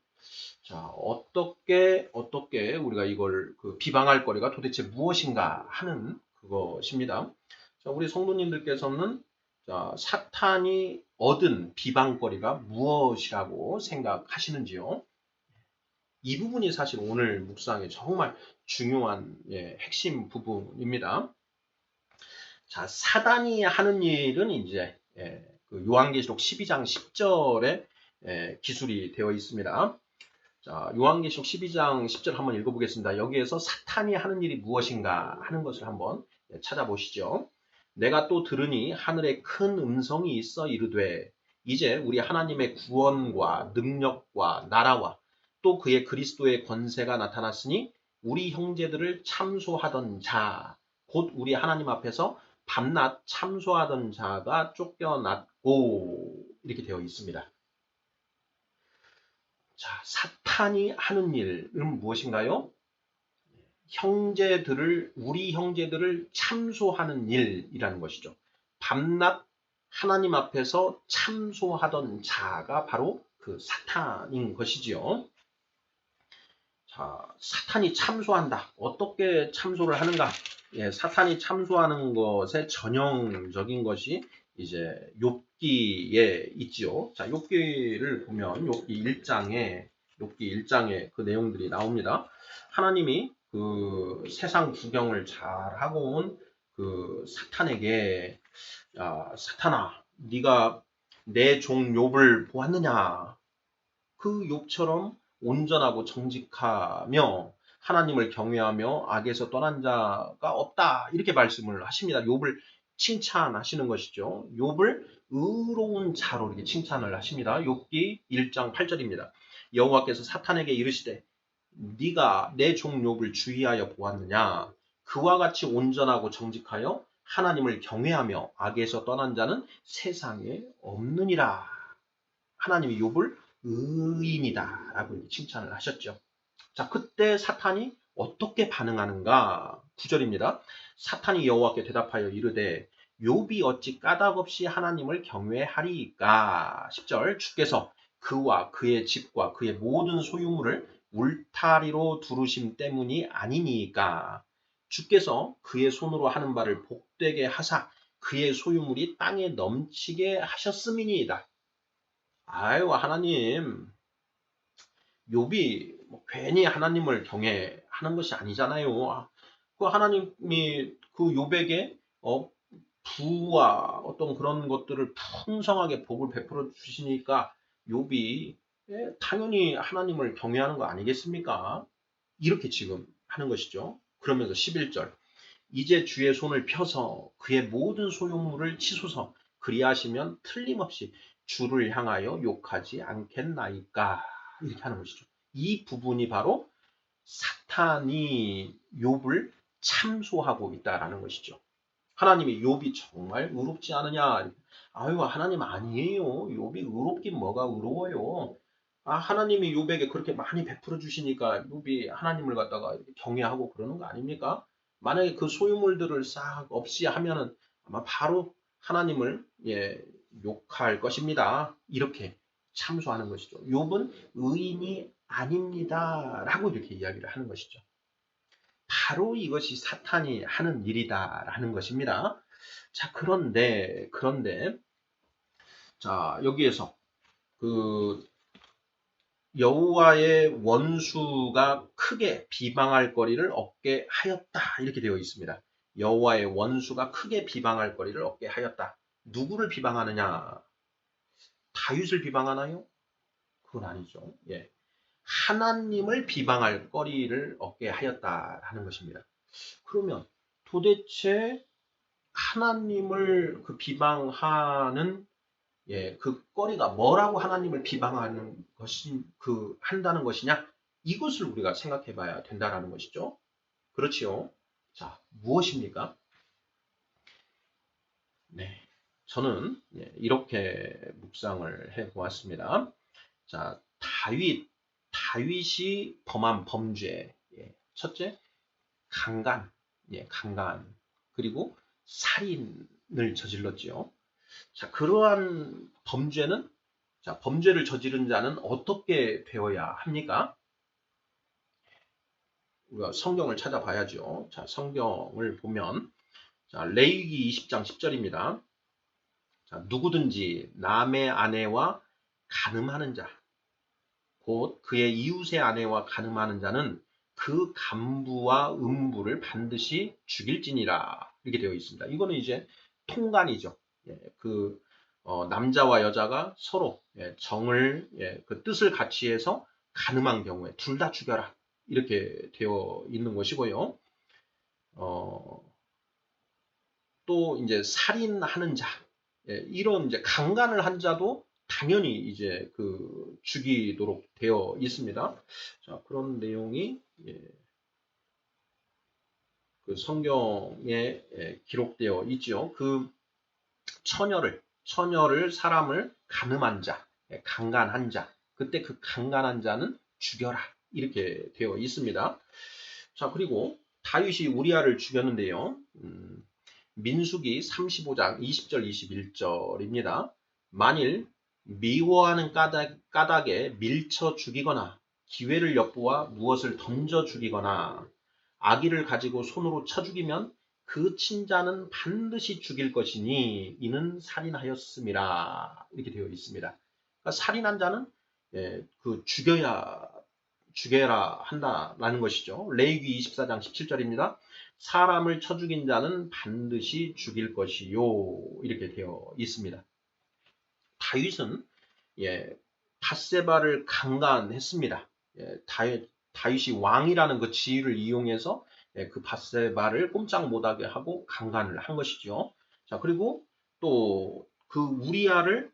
Speaker 1: 자, 어떻게 우리가 이걸 그 비방할 거리가 도대체 무엇인가 하는 그것입니다. 자, 우리 성도님들께서는 자, 사탄이 얻은 비방거리가 무엇이라고 생각하시는지요? 이 부분이 사실 오늘 묵상의 정말 중요한 핵심 부분입니다. 자, 사단이 하는 일은 이제 그 요한계시록 12장 10절에 기술이 되어 있습니다. 자, 요한계시록 12장 10절 한번 읽어보겠습니다. 여기에서 사탄이 하는 일이 무엇인가 하는 것을 한번 찾아보시죠. 내가 또 들으니 하늘에 큰 음성이 있어 이르되 이제 우리 하나님의 구원과 능력과 나라와 또 그의 그리스도의 권세가 나타났으니 우리 형제들을 참소하던 자, 곧 우리 하나님 앞에서 밤낮 참소하던 자가 쫓겨났고 이렇게 되어 있습니다. 자, 사탄이 하는 일은 무엇인가요? 우리 형제들을 참소하는 일이라는 것이죠. 밤낮 하나님 앞에서 참소하던 자가 바로 그 사탄인 것이지요. 자, 사탄이 참소한다. 어떻게 참소를 하는가? 사탄이 참소하는 것의 전형적인 것이 이제 욥기에 있지요. 자, 욥기를 보면 욥기 1장에 그 내용들이 나옵니다. 하나님이 그 세상 구경을 잘하고 온 그 사탄에게 사탄아, 네가 내 종 욥을 보았느냐? 그 욥처럼 온전하고 정직하며 하나님을 경외하며 악에서 떠난 자가 없다. 이렇게 말씀을 하십니다. 욥을 칭찬하시는 것이죠. 욥을 의로운 자로 이렇게 칭찬을 하십니다. 욥기 1장 8절입니다. 여호와께서 사탄에게 이르시되 네가 내 종 욥을 주의하여 보았느냐? 그와 같이 온전하고 정직하여 하나님을 경외하며 악에서 떠난 자는 세상에 없느니라. 하나님이 욥을 의인이다 라고 칭찬을 하셨죠. 자, 그때 사탄이 어떻게 반응하는가? 9절입니다. 사탄이 여호와께 대답하여 이르되 욥이 어찌 까닭없이 하나님을 경외하리이까? 10절 주께서 그와 그의 집과 그의 모든 소유물을 울타리로 두르심 때문이 아니니까. 주께서 그의 손으로 하는 바를 복되게 하사 그의 소유물이 땅에 넘치게 하셨음이니이다. 아유, 하나님, 욥이 괜히 하나님을 경외하는 것이 아니잖아요. 그 하나님이 그 욥에게 부와 어떤 그런 것들을 풍성하게 복을 베풀어 주시니까 욥이 당연히 하나님을 경외하는 거 아니겠습니까? 이렇게 지금 하는 것이죠. 그러면서 11절 이제 주의 손을 펴서 그의 모든 소유물을 치소서 그리하시면 틀림없이 주를 향하여 욕하지 않겠나이까 이렇게 하는 것이죠. 이 부분이 바로 사탄이 욥을 참소하고 있다라는 것이죠. 하나님이 욥이 정말 의롭지 않으냐? 아유 하나님 아니에요. 욥이 의롭긴 뭐가 의로워요. 하나님이 욥에게 그렇게 많이 베풀어 주시니까 욥이 하나님을 갖다가 경외하고 그러는 거 아닙니까? 만약에 그 소유물들을 싹 없이 하면은 아마 바로 하나님을 욕할 것입니다. 이렇게 참소하는 것이죠. 욥은 의인이 아닙니다라고 이렇게 이야기를 하는 것이죠. 바로 이것이 사탄이 하는 일이다라는 것입니다. 자, 그런데 자, 여기에서 그 여호와의 원수가 크게 비방할 거리를 얻게 하였다. 이렇게 되어 있습니다. 여호와의 원수가 크게 비방할 거리를 얻게 하였다. 누구를 비방하느냐? 다윗을 비방하나요? 그건 아니죠. 예. 하나님을 비방할 거리를 얻게 하였다라는 것입니다. 그러면 도대체 하나님을 그 비방하는 그 거리가 뭐라고 하나님을 비방하는 것이 한다는 것이냐? 이것을 우리가 생각해 봐야 된다라는 것이죠. 그렇지요. 자, 무엇입니까? 네. 저는 이렇게 묵상을 해 보았습니다. 자, 다윗이 범한 범죄. 첫째, 강간. 강간. 그리고 살인을 저질렀지요. 자, 그러한 범죄는 범죄를 저지른 자는 어떻게 되어야 합니까? 우리가 성경을 찾아봐야죠. 자, 성경을 보면 레위기 20장 10절입니다. 자, 누구든지 남의 아내와 간음하는 자, 곧 그의 이웃의 아내와 간음하는 자는 그 간부와 음부를 반드시 죽일지니라. 이렇게 되어 있습니다. 이거는 이제 통간이죠. 남자와 여자가 서로 정을 그 뜻을 같이 해서 간음한 경우에 둘 다 죽여라. 이렇게 되어 있는 것이고요. 또 이제 살인하는 자, 이런 이제 강간을 한 자도 당연히 이제 죽이도록 되어 있습니다. 자, 그런 내용이 그 성경에 기록되어 있죠. 그 처녀를 사람을 간음한 자, 강간한 자, 그때 그 강간한 자는 죽여라 이렇게 되어 있습니다. 자, 그리고 다윗이 우리아를 죽였는데요. 민수기 35장 20절 21절입니다. 만일 미워하는 까닭에 밀쳐 죽이거나 기회를 엿보아 무엇을 던져 죽이거나 아기를 가지고 손으로 쳐 죽이면 그 친자는 반드시 죽일 것이니 이는 살인하였음이라 이렇게 되어 있습니다. 그러니까 살인한 자는 죽여라 한다라는 것이죠. 레위기 24장 17절입니다. 사람을 쳐 죽인 자는 반드시 죽일 것이요 이렇게 되어 있습니다. 다윗은 밧세바를 강간했습니다. 다윗이 왕이라는 그 지위를 이용해서 그 밧세바를 꼼짝 못하게 하고 강간을 한 것이죠. 자, 그리고 또 그 우리아를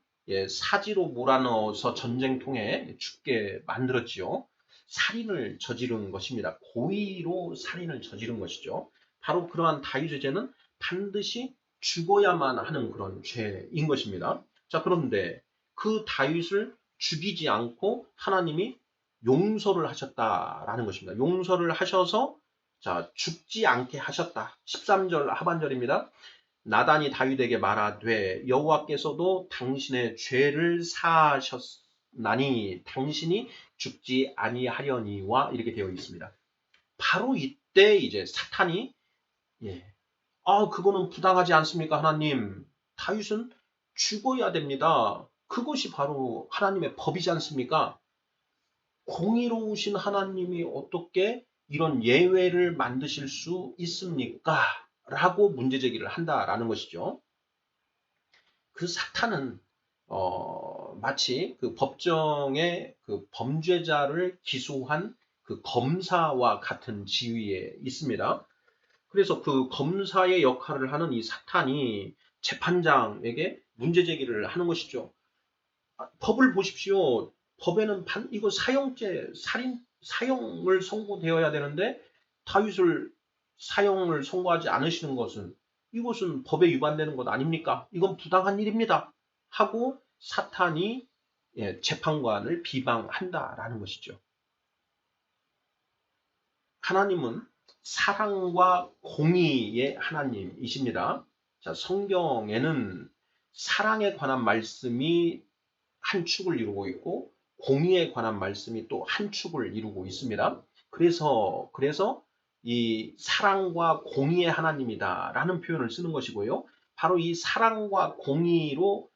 Speaker 1: 사지로 몰아넣어서 전쟁통에 죽게 만들었지요. 살인을 저지른 것입니다. 고의로 살인을 저지른 것이죠. 바로 그러한 다윗의 죄는 반드시 죽어야만 하는 그런 죄인 것입니다. 자, 그런데 그 다윗을 죽이지 않고 하나님이 용서를 하셨다라는 것입니다. 용서를 하셔서 자, 죽지 않게 하셨다. 13절 하반절입니다. 나단이 다윗에게 말하되 여호와께서도 당신의 죄를 사하셨나니 당신이 죽지 아니하려니와 이렇게 되어 있습니다. 바로 이때 이제 사탄이 그거는 부당하지 않습니까, 하나님? 다윗은 죽어야 됩니다. 그것이 바로 하나님의 법이지 않습니까? 공의로우신 하나님이 어떻게 이런 예외를 만드실 수 있습니까? 라고 문제제기를 한다라는 것이죠. 그 사탄은 마치 그 법정에 그 범죄자를 기소한 그 검사와 같은 지위에 있습니다. 그래서 그 검사의 역할을 하는 이 사탄이 재판장에게 문제제기를 하는 것이죠. 법을 보십시오. 법에는 이거 사형죄, 사형을 선고되어야 되는데 다윗을 사형을 선고하지 않으시는 것은 이것은 법에 위반되는 것 아닙니까? 이건 부당한 일입니다. 하고 사탄이 재판관을 비방한다라는 것이죠. 하나님은 사랑과 공의의 하나님이십니다. 자, 성경에는 사랑에 관한 말씀이 한 축을 이루고 있고 공의에 관한 말씀이 또 한 축을 이루고 있습니다. 그래서 이 사랑과 공의의 하나님이다라는 표현을 쓰는 것이고요. 바로 이 사랑과 공의로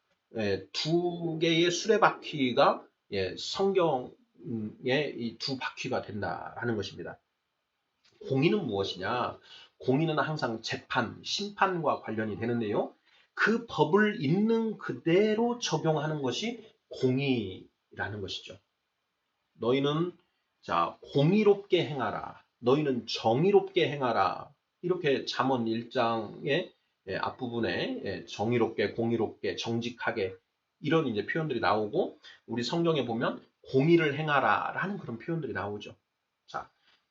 Speaker 1: 두 개의 수레바퀴가 성경의 이 두 바퀴가 된다라는 것입니다. 공의는 무엇이냐? 공의는 항상 재판, 심판과 관련이 되는데요. 그 법을 있는 그대로 적용하는 것이 공의라는 것이죠. 너희는 공의롭게 행하라. 너희는 정의롭게 행하라. 이렇게 잠언 1장의 앞부분에 정의롭게, 공의롭게, 정직하게 이런 이제 표현들이 나오고 우리 성경에 보면 공의를 행하라라는 그런 표현들이 나오죠. 자,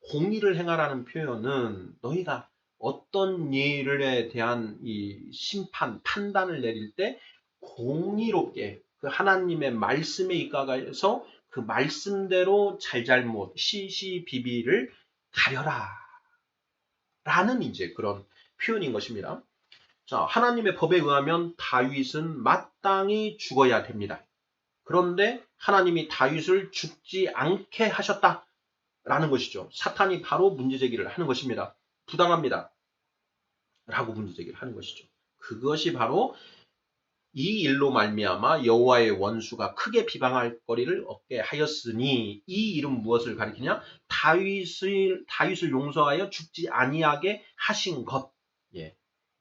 Speaker 1: 공의를 행하라는 표현은 너희가 어떤 일에 대한 이 심판, 판단을 내릴 때 공의롭게 그 하나님의 말씀에 입각해서 그 말씀대로 잘잘못, 시시비비를 가려라. 라는 이제 그런 표현인 것입니다. 자, 하나님의 법에 의하면 다윗은 마땅히 죽어야 됩니다. 그런데 하나님이 다윗을 죽지 않게 하셨다라는 것이죠. 사탄이 바로 문제제기를 하는 것입니다. 부당합니다. 라고 문제제기를 하는 것이죠. 그것이 바로 이 일로 말미암아 여호와의 원수가 크게 비방할 거리를 얻게 하였으니 이 일은 무엇을 가리키냐? 다윗을 용서하여 죽지 아니하게 하신 것.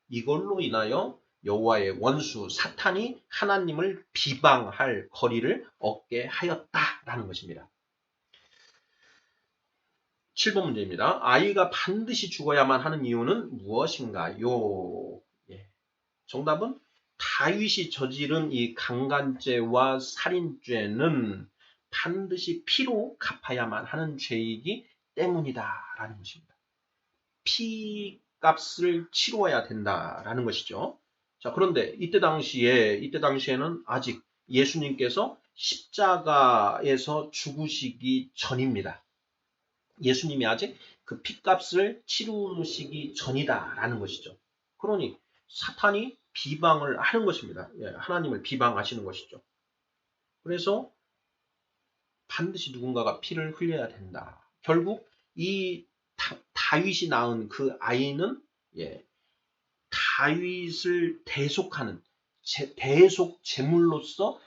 Speaker 1: 이걸로 인하여 여호와의 원수 사탄이 하나님을 비방할 거리를 얻게 하였다라는 것입니다. 7번 문제입니다. 아이가 반드시 죽어야만 하는 이유는 무엇인가요? 정답은 다윗이 저지른 이 강간죄와 살인죄는 반드시 피로 갚아야만 하는 죄이기 때문이다라는 것입니다. 피값을 치루어야 된다라는 것이죠. 자, 그런데 이때 당시에는 아직 예수님께서 십자가에서 죽으시기 전입니다. 예수님이 아직 그 피값을 치르시기 전이다라는 것이죠. 그러니 사탄이 비방을 하는 것입니다. 하나님을 비방하시는 것이죠. 그래서 반드시 누군가가 피를 흘려야 된다. 결국 이 다윗이 낳은 그 아이는 다윗을 대속하는 대속 제물로서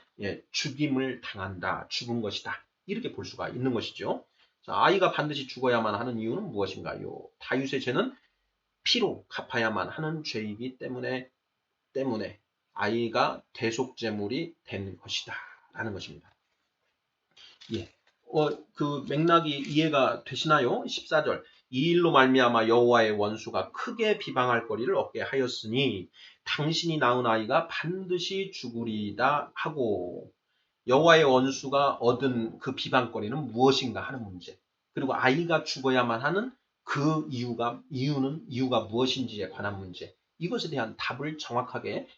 Speaker 1: 죽임을 당한다. 죽은 것이다. 이렇게 볼 수가 있는 것이죠. 자, 아이가 반드시 죽어야만 하는 이유는 무엇인가요? 다윗의 죄는 피로 갚아야만 하는 죄이기 때문에 아이가 대속제물이 된 것이다 라는 것입니다. 그 맥락이 이해가 되시나요? 14절 이 일로 말미암아 여호와의 원수가 크게 비방할 거리를 얻게 하였으니 당신이 낳은 아이가 반드시 죽으리이다 하고, 여호와의 원수가 얻은 그 비방거리는 무엇인가 하는 문제, 그리고 아이가 죽어야만 하는 그 이유가 무엇인지에 관한 문제, 이것에 대한 답을 정확하게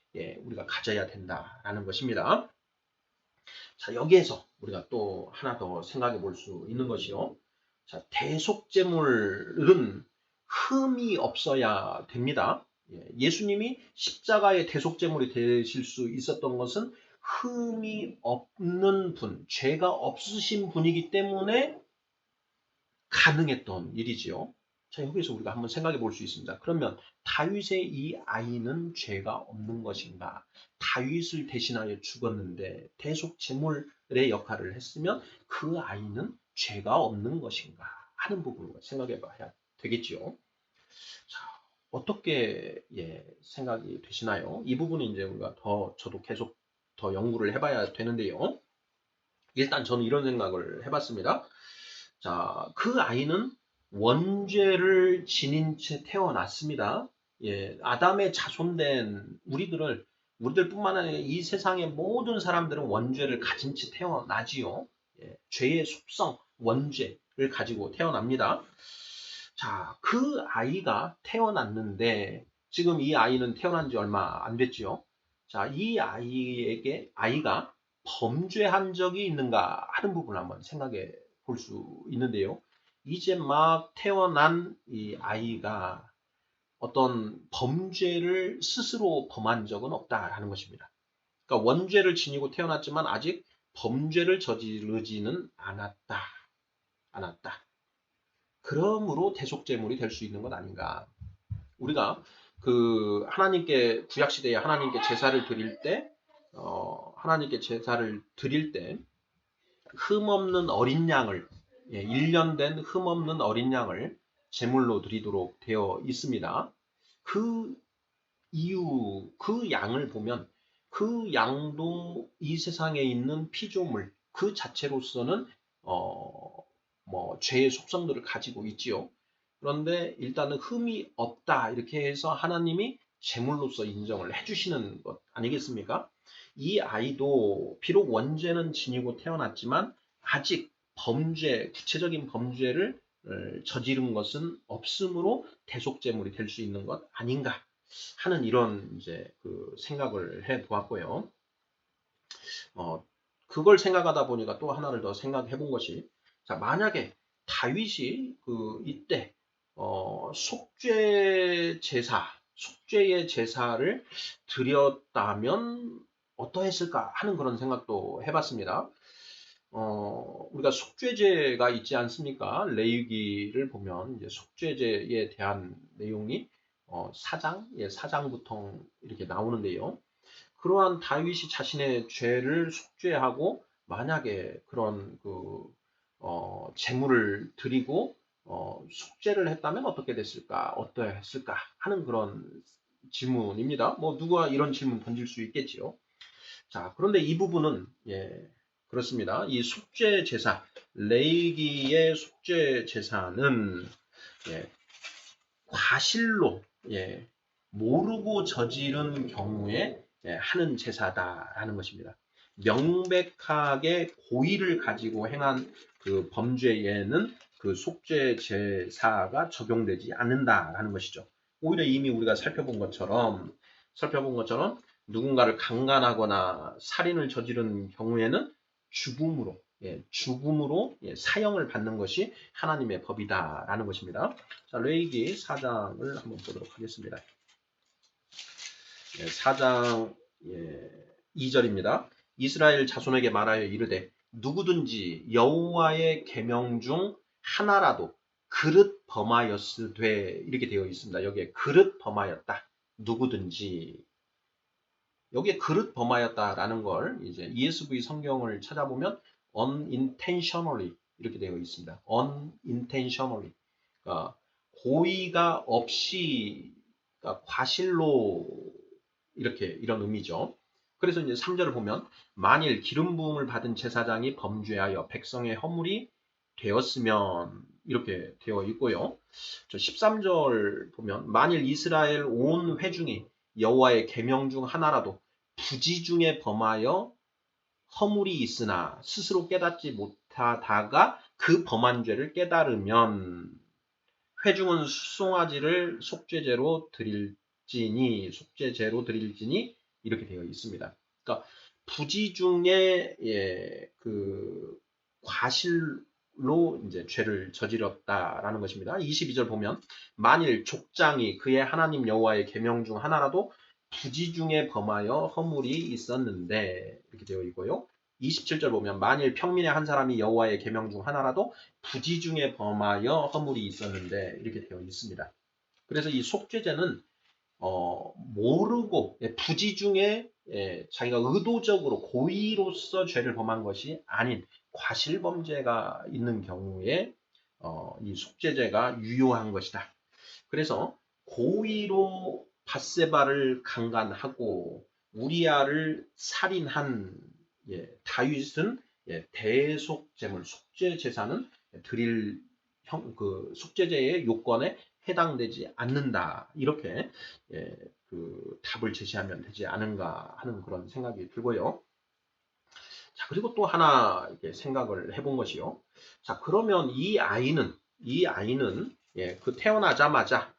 Speaker 1: 우리가 가져야 된다라는 것입니다. 자, 여기에서 우리가 또 하나 더 생각해 볼 수 있는 것이요. 자, 대속제물은 흠이 없어야 됩니다. 예수님이 십자가의 대속제물이 되실 수 있었던 것은 흠이 없는 분, 죄가 없으신 분이기 때문에 가능했던 일이지요. 자, 여기서 우리가 한번 생각해 볼 수 있습니다. 그러면 다윗의 이 아이는 죄가 없는 것인가? 다윗을 대신하여 죽었는데 대속 제물의 역할을 했으면 그 아이는 죄가 없는 것인가 하는 부분을 생각해 봐야 되겠지요. 자, 어떻게 생각이 되시나요? 이 부분은 이제 우리가 저도 계속 더 연구를 해봐야 되는데요. 일단 저는 이런 생각을 해봤습니다. 자, 그 아이는 원죄를 지닌 채 태어났습니다. 아담의 자손된 우리들뿐만 아니라 이 세상의 모든 사람들은 원죄를 가진 채 태어나지요. 죄의 속성, 원죄를 가지고 태어납니다. 자, 그 아이가 태어났는데 지금 이 아이는 태어난 지 얼마 안 됐지요. 자, 이 아이가 범죄한 적이 있는가 하는 부분을 한번 생각해 볼 수 있는데요. 이제 막 태어난 이 아이가 어떤 범죄를 스스로 범한 적은 없다라는 것입니다. 그러니까 원죄를 지니고 태어났지만 아직 범죄를 저지르지는 않았다. 그러므로 대속제물이 될 수 있는 것 아닌가. 우리가 그 하나님께 구약 시대에 하나님께 제사를 드릴 때 흠없는 어린 양을 1년 된 흠없는 어린 양을 제물로 드리도록 되어 있습니다. 그 이유, 그 양을 보면 그 양도 이 세상에 있는 피조물 그 자체로서는 죄의 속성들을 가지고 있지요. 그런데 일단은 흠이 없다 이렇게 해서 하나님이 제물로서 인정을 해주시는 것 아니겠습니까? 이 아이도 비록 원죄는 지니고 태어났지만 아직 구체적인 범죄를 저지른 것은 없으므로 대속제물이 될 수 있는 것 아닌가 하는 이런 이제 그 생각을 해 보았고요. 그걸 생각하다 보니까 또 하나를 더 생각해 본 것이, 자, 만약에 다윗이 이때 속죄의 제사를 드렸다면 어떠했을까 하는 그런 생각도 해봤습니다. 우리가 속죄제가 있지 않습니까? 레위기를 보면 이제 속죄제에 대한 내용이 4장부터 이렇게 나오는데요. 그러한 다윗이 자신의 죄를 속죄하고 만약에 그런 제물을 드리고 속죄를 했다면 어떻게 됐을까, 어떠했을까 하는 그런 질문입니다. 뭐 누가 이런 질문 던질 수 있겠지요. 자, 그런데 이 부분은 그렇습니다. 이 속죄 제사, 레위기의 속죄 제사는 과실로 모르고 저지른 경우에 하는 제사다라는 것입니다. 명백하게 고의를 가지고 행한 그 범죄에는 그 속죄 제사가 적용되지 않는다라는 것이죠. 오히려 이미 우리가 살펴본 것처럼 누군가를 강간하거나 살인을 저지른 경우에는 죽음으로 사형을 받는 것이 하나님의 법이다라는 것입니다. 자, 레위기 4장을 한번 보도록 하겠습니다. 4장 2절입니다. 이스라엘 자손에게 말하여 이르되 누구든지 여호와의 계명 중 하나라도 그릇 범하였으되, 이렇게 되어 있습니다. 여기에 그릇 범하였다. 누구든지. 여기에 그릇 범하였다라는 걸 이제 ESV 성경을 찾아보면 unintentionally 이렇게 되어 있습니다. unintentionally. 그러니까 고의가 없이, 그러니까 과실로 이런 의미죠. 그래서 이제 3절을 보면 만일 기름 부음을 받은 제사장이 범죄하여 백성의 허물이 되었으면, 이렇게 되어 있고요. 13절 보면 만일 이스라엘 온 회중이 여호와의 계명 중 하나라도 부지 중에 범하여 허물이 있으나 스스로 깨닫지 못하다가 그 범한 죄를 깨달으면 회중은 수송아지를 속죄제로 드릴지니 이렇게 되어 있습니다. 그러니까 부지 중에 그 과실로 이제 죄를 저질렀다라는 것입니다. 22절 보면 만일 족장이 그의 하나님 여호와의 계명 중 하나라도 부지 중에 범하여 허물이 있었는데 이렇게 되어 있고요. 27절 보면 만일 평민의 한 사람이 여호와의 계명 중 하나라도 부지 중에 범하여 허물이 있었는데 이렇게 되어 있습니다. 그래서 이 속죄제는 모르고 부지 중에 자기가 의도적으로 고의로서 죄를 범한 것이 아닌 과실범죄가 있는 경우에 이 속죄제가 유효한 것이다. 그래서 고의로 밧세바를 강간하고 우리아를 살인한 다윗은 대속제물 속죄제사는 드릴 그 속죄제의 요건에 해당되지 않는다. 이렇게 그 답을 제시하면 되지 않은가 하는 그런 생각이 들고요. 자, 그리고 또 하나 생각을 해본 것이요. 자, 그러면 이 아이는 그 태어나자마자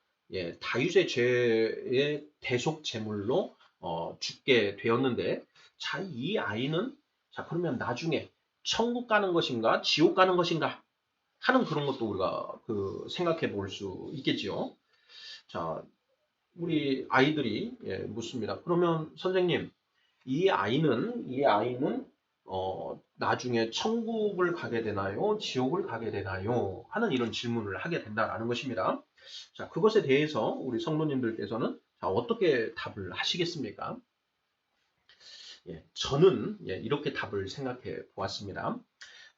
Speaker 1: 다윗의 죄의 대속 제물로 죽게 되었는데, 자, 이 아이는 자, 그러면 나중에 천국 가는 것인가, 지옥 가는 것인가 하는 그런 것도 우리가 생각해 볼 수 있겠지요. 자, 우리 아이들이 묻습니다. 그러면 선생님, 이 아이는 나중에 천국을 가게 되나요? 지옥을 가게 되나요? 하는 이런 질문을 하게 된다라는 것입니다. 자, 그것에 대해서 우리 성도님들께서는 자, 어떻게 답을 하시겠습니까? 저는 이렇게 답을 생각해 보았습니다.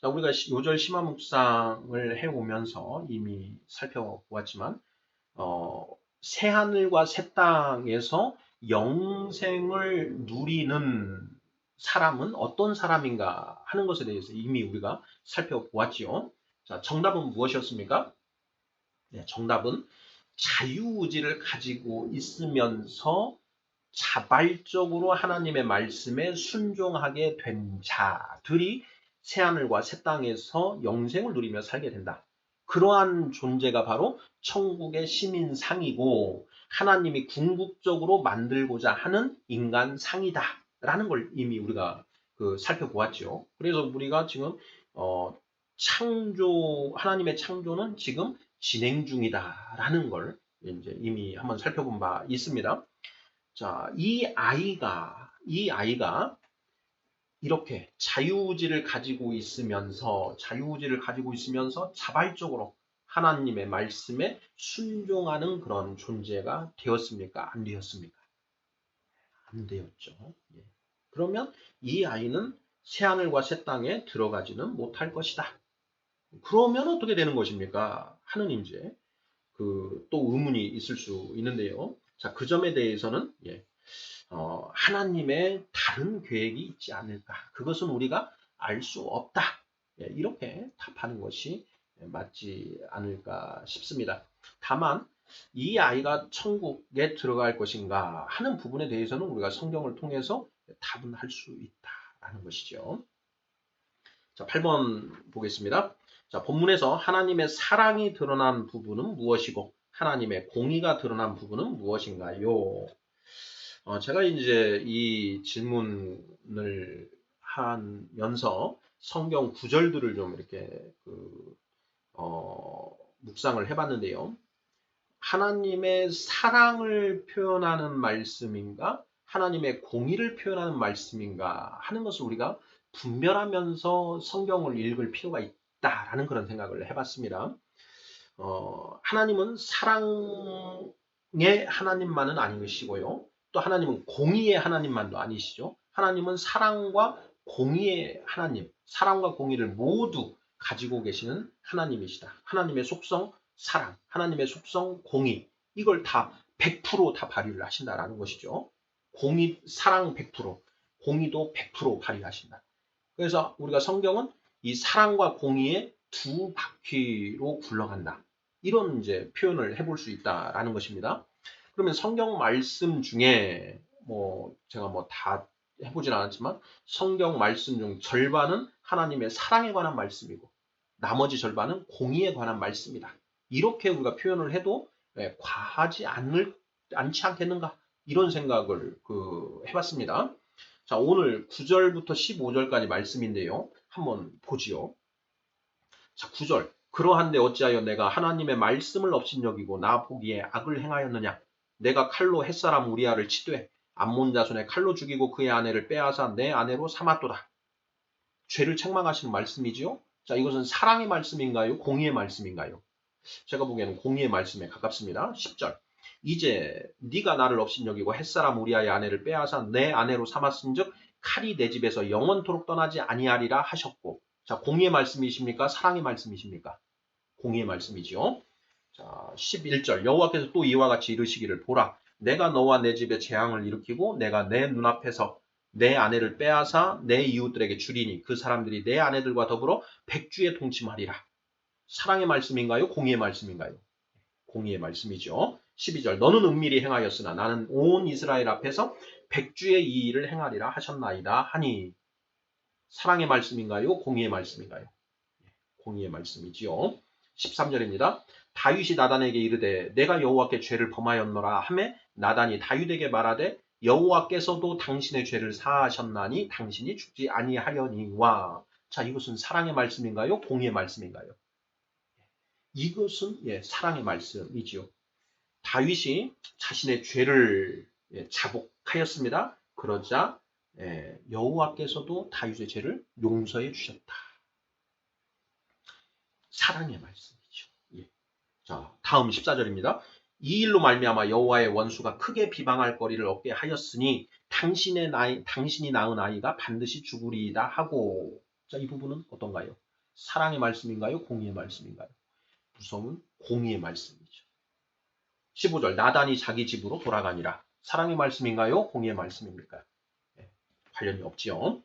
Speaker 1: 자, 우리가 요절 심화 묵상을 해오면서 이미 살펴보았지만 새 하늘과 새 땅에서 영생을 누리는 사람은 어떤 사람인가 하는 것에 대해서 이미 우리가 살펴보았지요. 자, 정답은 무엇이었습니까? 정답은 자유의지를 가지고 있으면서 자발적으로 하나님의 말씀에 순종하게 된 자들이 새하늘과 새 땅에서 영생을 누리며 살게 된다. 그러한 존재가 바로 천국의 시민상이고 하나님이 궁극적으로 만들고자 하는 인간상이다 라는 걸 이미 우리가 살펴보았죠. 그래서 우리가 지금 하나님의 창조는 지금 진행 중이다라는 걸 이제 이미 한번 살펴본 바 있습니다. 자, 이 아이가 이렇게 자유의지를 가지고 있으면서 자발적으로 하나님의 말씀에 순종하는 그런 존재가 되었습니까? 안 되었습니까? 안 되었죠. 그러면 이 아이는 새하늘과 새 땅에 들어가지는 못할 것이다. 그러면 어떻게 되는 것입니까? 하는 이제 또 의문이 있을 수 있는데요. 자, 그 점에 대해서는 하나님의 다른 계획이 있지 않을까. 그것은 우리가 알 수 없다. 이렇게 답하는 것이 맞지 않을까 싶습니다. 다만 이 아이가 천국에 들어갈 것인가 하는 부분에 대해서는 우리가 성경을 통해서 답은 할 수 있다라는 것이죠. 자, 8번 보겠습니다. 자, 본문에서 하나님의 사랑이 드러난 부분은 무엇이고 하나님의 공의가 드러난 부분은 무엇인가요? 제가 이제 이 질문을 하면서 성경 구절들을 좀 이렇게 묵상을 해봤는데요. 하나님의 사랑을 표현하는 말씀인가? 하나님의 공의를 표현하는 말씀인가? 하는 것을 우리가 분별하면서 성경을 읽을 필요가 있다라는 그런 생각을 해봤습니다. 하나님은 사랑의 하나님만은 아니시고요. 또 하나님은 공의의 하나님만도 아니시죠. 하나님은 사랑과 공의의 하나님, 사랑과 공의를 모두 가지고 계시는 하나님이시다. 하나님의 속성 사랑, 하나님의 속성 공의, 이걸 다 100% 발휘를 하신다라는 것이죠. 공의, 사랑 100%, 공의도 100% 발휘하신다. 그래서 우리가 성경은 이 사랑과 공의의 두 바퀴로 굴러간다. 이런 이제 표현을 해볼 수 있다라는 것입니다. 그러면 성경 말씀 중에 제가 다 해보진 않았지만 성경 말씀 중 절반은 하나님의 사랑에 관한 말씀이고 나머지 절반은 공의에 관한 말씀이다. 이렇게 우리가 표현을 해도 과하지 않지 않겠는가 이런 생각을 해봤습니다. 자, 오늘 9절부터 15절까지 말씀인데요. 한번 보지요. 자, 9절. 그러한데 어찌하여 내가 하나님의 말씀을 업신여기고 나 보기에 악을 행하였느냐. 내가 칼로 햇사람 우리아를 치되 암몬 자손의 칼로 죽이고 그의 아내를 빼앗아 내 아내로 삼았도다. 죄를 책망하시는 말씀이지요. 자, 이것은 사랑의 말씀인가요? 공의의 말씀인가요? 제가 보기에는 공의의 말씀에 가깝습니다. 10절. 이제 네가 나를 업신여기고 햇사람 우리아의 아내를 빼앗아 내 아내로 삼았은즉 칼이 내 집에서 영원토록 떠나지 아니하리라 하셨고. 자, 공의의 말씀이십니까? 사랑의 말씀이십니까? 공의의 말씀이죠. 자, 11절. 여호와께서 또 이와 같이 이르시기를 보라. 내가 너와 내 집에 재앙을 일으키고 내가 내 눈앞에서 내 아내를 빼앗아 내 이웃들에게 주리니 그 사람들이 내 아내들과 더불어 백주에 동침하리라. 사랑의 말씀인가요? 공의의 말씀인가요? 공의의 말씀이죠. 12절. 너는 은밀히 행하였으나 나는 온 이스라엘 앞에서 백주의 이 일을 행하리라 하셨나이다 하니. 사랑의 말씀인가요? 공의의 말씀인가요? 공의의 말씀이지요. 13절입니다. 다윗이 나단에게 이르되 내가 여호와께 죄를 범하였노라 하매 나단이 다윗에게 말하되 여호와께서도 당신의 죄를 사하셨나니 당신이 죽지 아니하려니와. 자, 이것은 사랑의 말씀인가요? 공의의 말씀인가요? 이것은 사랑의 말씀이지요. 다윗이 자신의 죄를 자복하였습니다. 그러자 여호와께서도 다윗의 죄를 용서해 주셨다. 사랑의 말씀이죠. 자, 다음 14절입니다. 이 일로 말미암아 여호와의 원수가 크게 비방할 거리를 얻게 하였으니 당신이 낳은 아이가 반드시 죽으리이다 하고. 자, 이 부분은 어떤가요? 사랑의 말씀인가요? 공의의 말씀인가요? 우선은 공의의 말씀이죠. 15절. 나단이 자기 집으로 돌아가니라. 사랑의 말씀인가요? 공의의 말씀입니까? 관련이 없지요.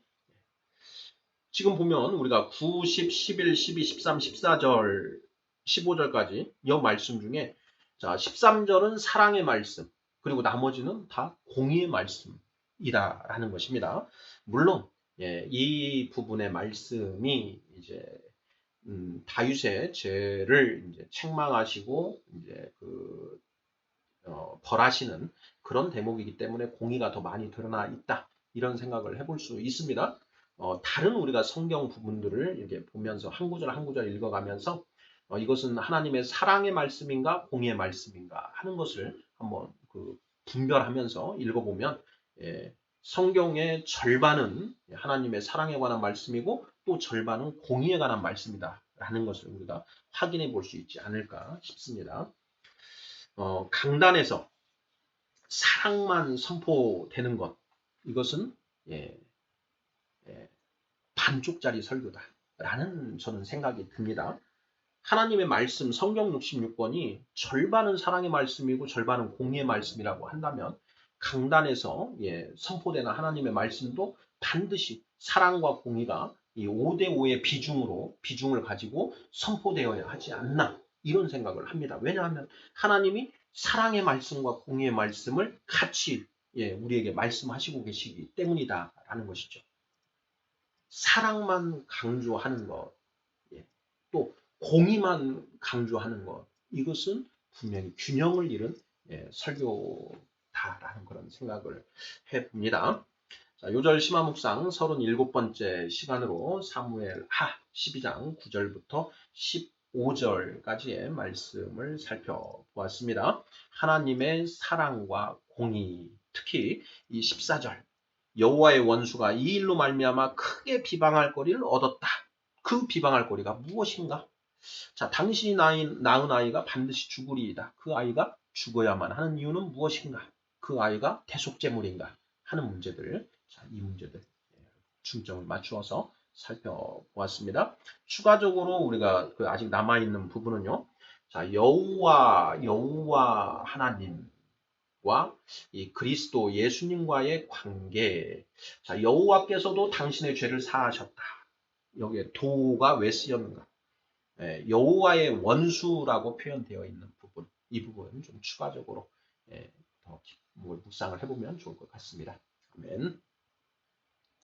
Speaker 1: 지금 보면 우리가 9, 10, 11, 12, 13, 14절, 15절까지 이 말씀 중에 자, 13절은 사랑의 말씀, 그리고 나머지는 다 공의의 말씀이다라는 것입니다. 물론 이 부분의 말씀이 이제 다윗의 죄를 이제 책망하시고 이제 벌하시는 그런 대목이기 때문에 공의가 더 많이 드러나 있다. 이런 생각을 해볼 수 있습니다. 다른 우리가 성경 부분들을 이렇게 보면서 한 구절 한 구절 읽어가면서 이것은 하나님의 사랑의 말씀인가 공의의 말씀인가 하는 것을 한번 분별하면서 읽어보면 성경의 절반은 하나님의 사랑에 관한 말씀이고 또 절반은 공의에 관한 말씀이다 라는 것을 우리가 확인해 볼 수 있지 않을까 싶습니다. 강단에서 사랑만 선포되는 것, 이것은 반쪽짜리 설교다라는 저는 생각이 듭니다. 하나님의 말씀 성경 66권이 절반은 사랑의 말씀이고 절반은 공의의 말씀이라고 한다면 강단에서 선포되는 하나님의 말씀도 반드시 사랑과 공의가 이 5대5의 비중을 가지고 선포되어야 하지 않나 이런 생각을 합니다. 왜냐하면 하나님이 사랑의 말씀과 공의의 말씀을 같이 우리에게 말씀하시고 계시기 때문이다라는 것이죠. 사랑만 강조하는 것, 또 공의만 강조하는 것, 이것은 분명히 균형을 잃은 설교다라는 그런 생각을 해봅니다. 자, 요절 심화 묵상 37번째 시간으로 사무엘 하 12장 9절부터 15절까지의 말씀을 살펴보았습니다. 하나님의 사랑과 공의, 특히 이 14절 여호와의 원수가 이 일로 말미암아 크게 비방할 거리를 얻었다. 그 비방할 거리가 무엇인가? 자, 당신이 낳은 아이가 반드시 죽으리이다. 그 아이가 죽어야만 하는 이유는 무엇인가? 그 아이가 대속제물인가? 하는 문제들, 자, 이 문제들 중점을 맞추어서 살펴보았습니다. 추가적으로 우리가 아직 남아있는 부분은요. 자, 여호와 하나님과 이 그리스도 예수님과의 관계. 자, 여호와께서도 당신의 죄를 사하셨다. 여기에 도가 왜 쓰였는가? 여호와의 원수라고 표현되어 있는 부분, 이 부분 좀 추가적으로 더 묵상을 해보면 좋을 것 같습니다. 아멘.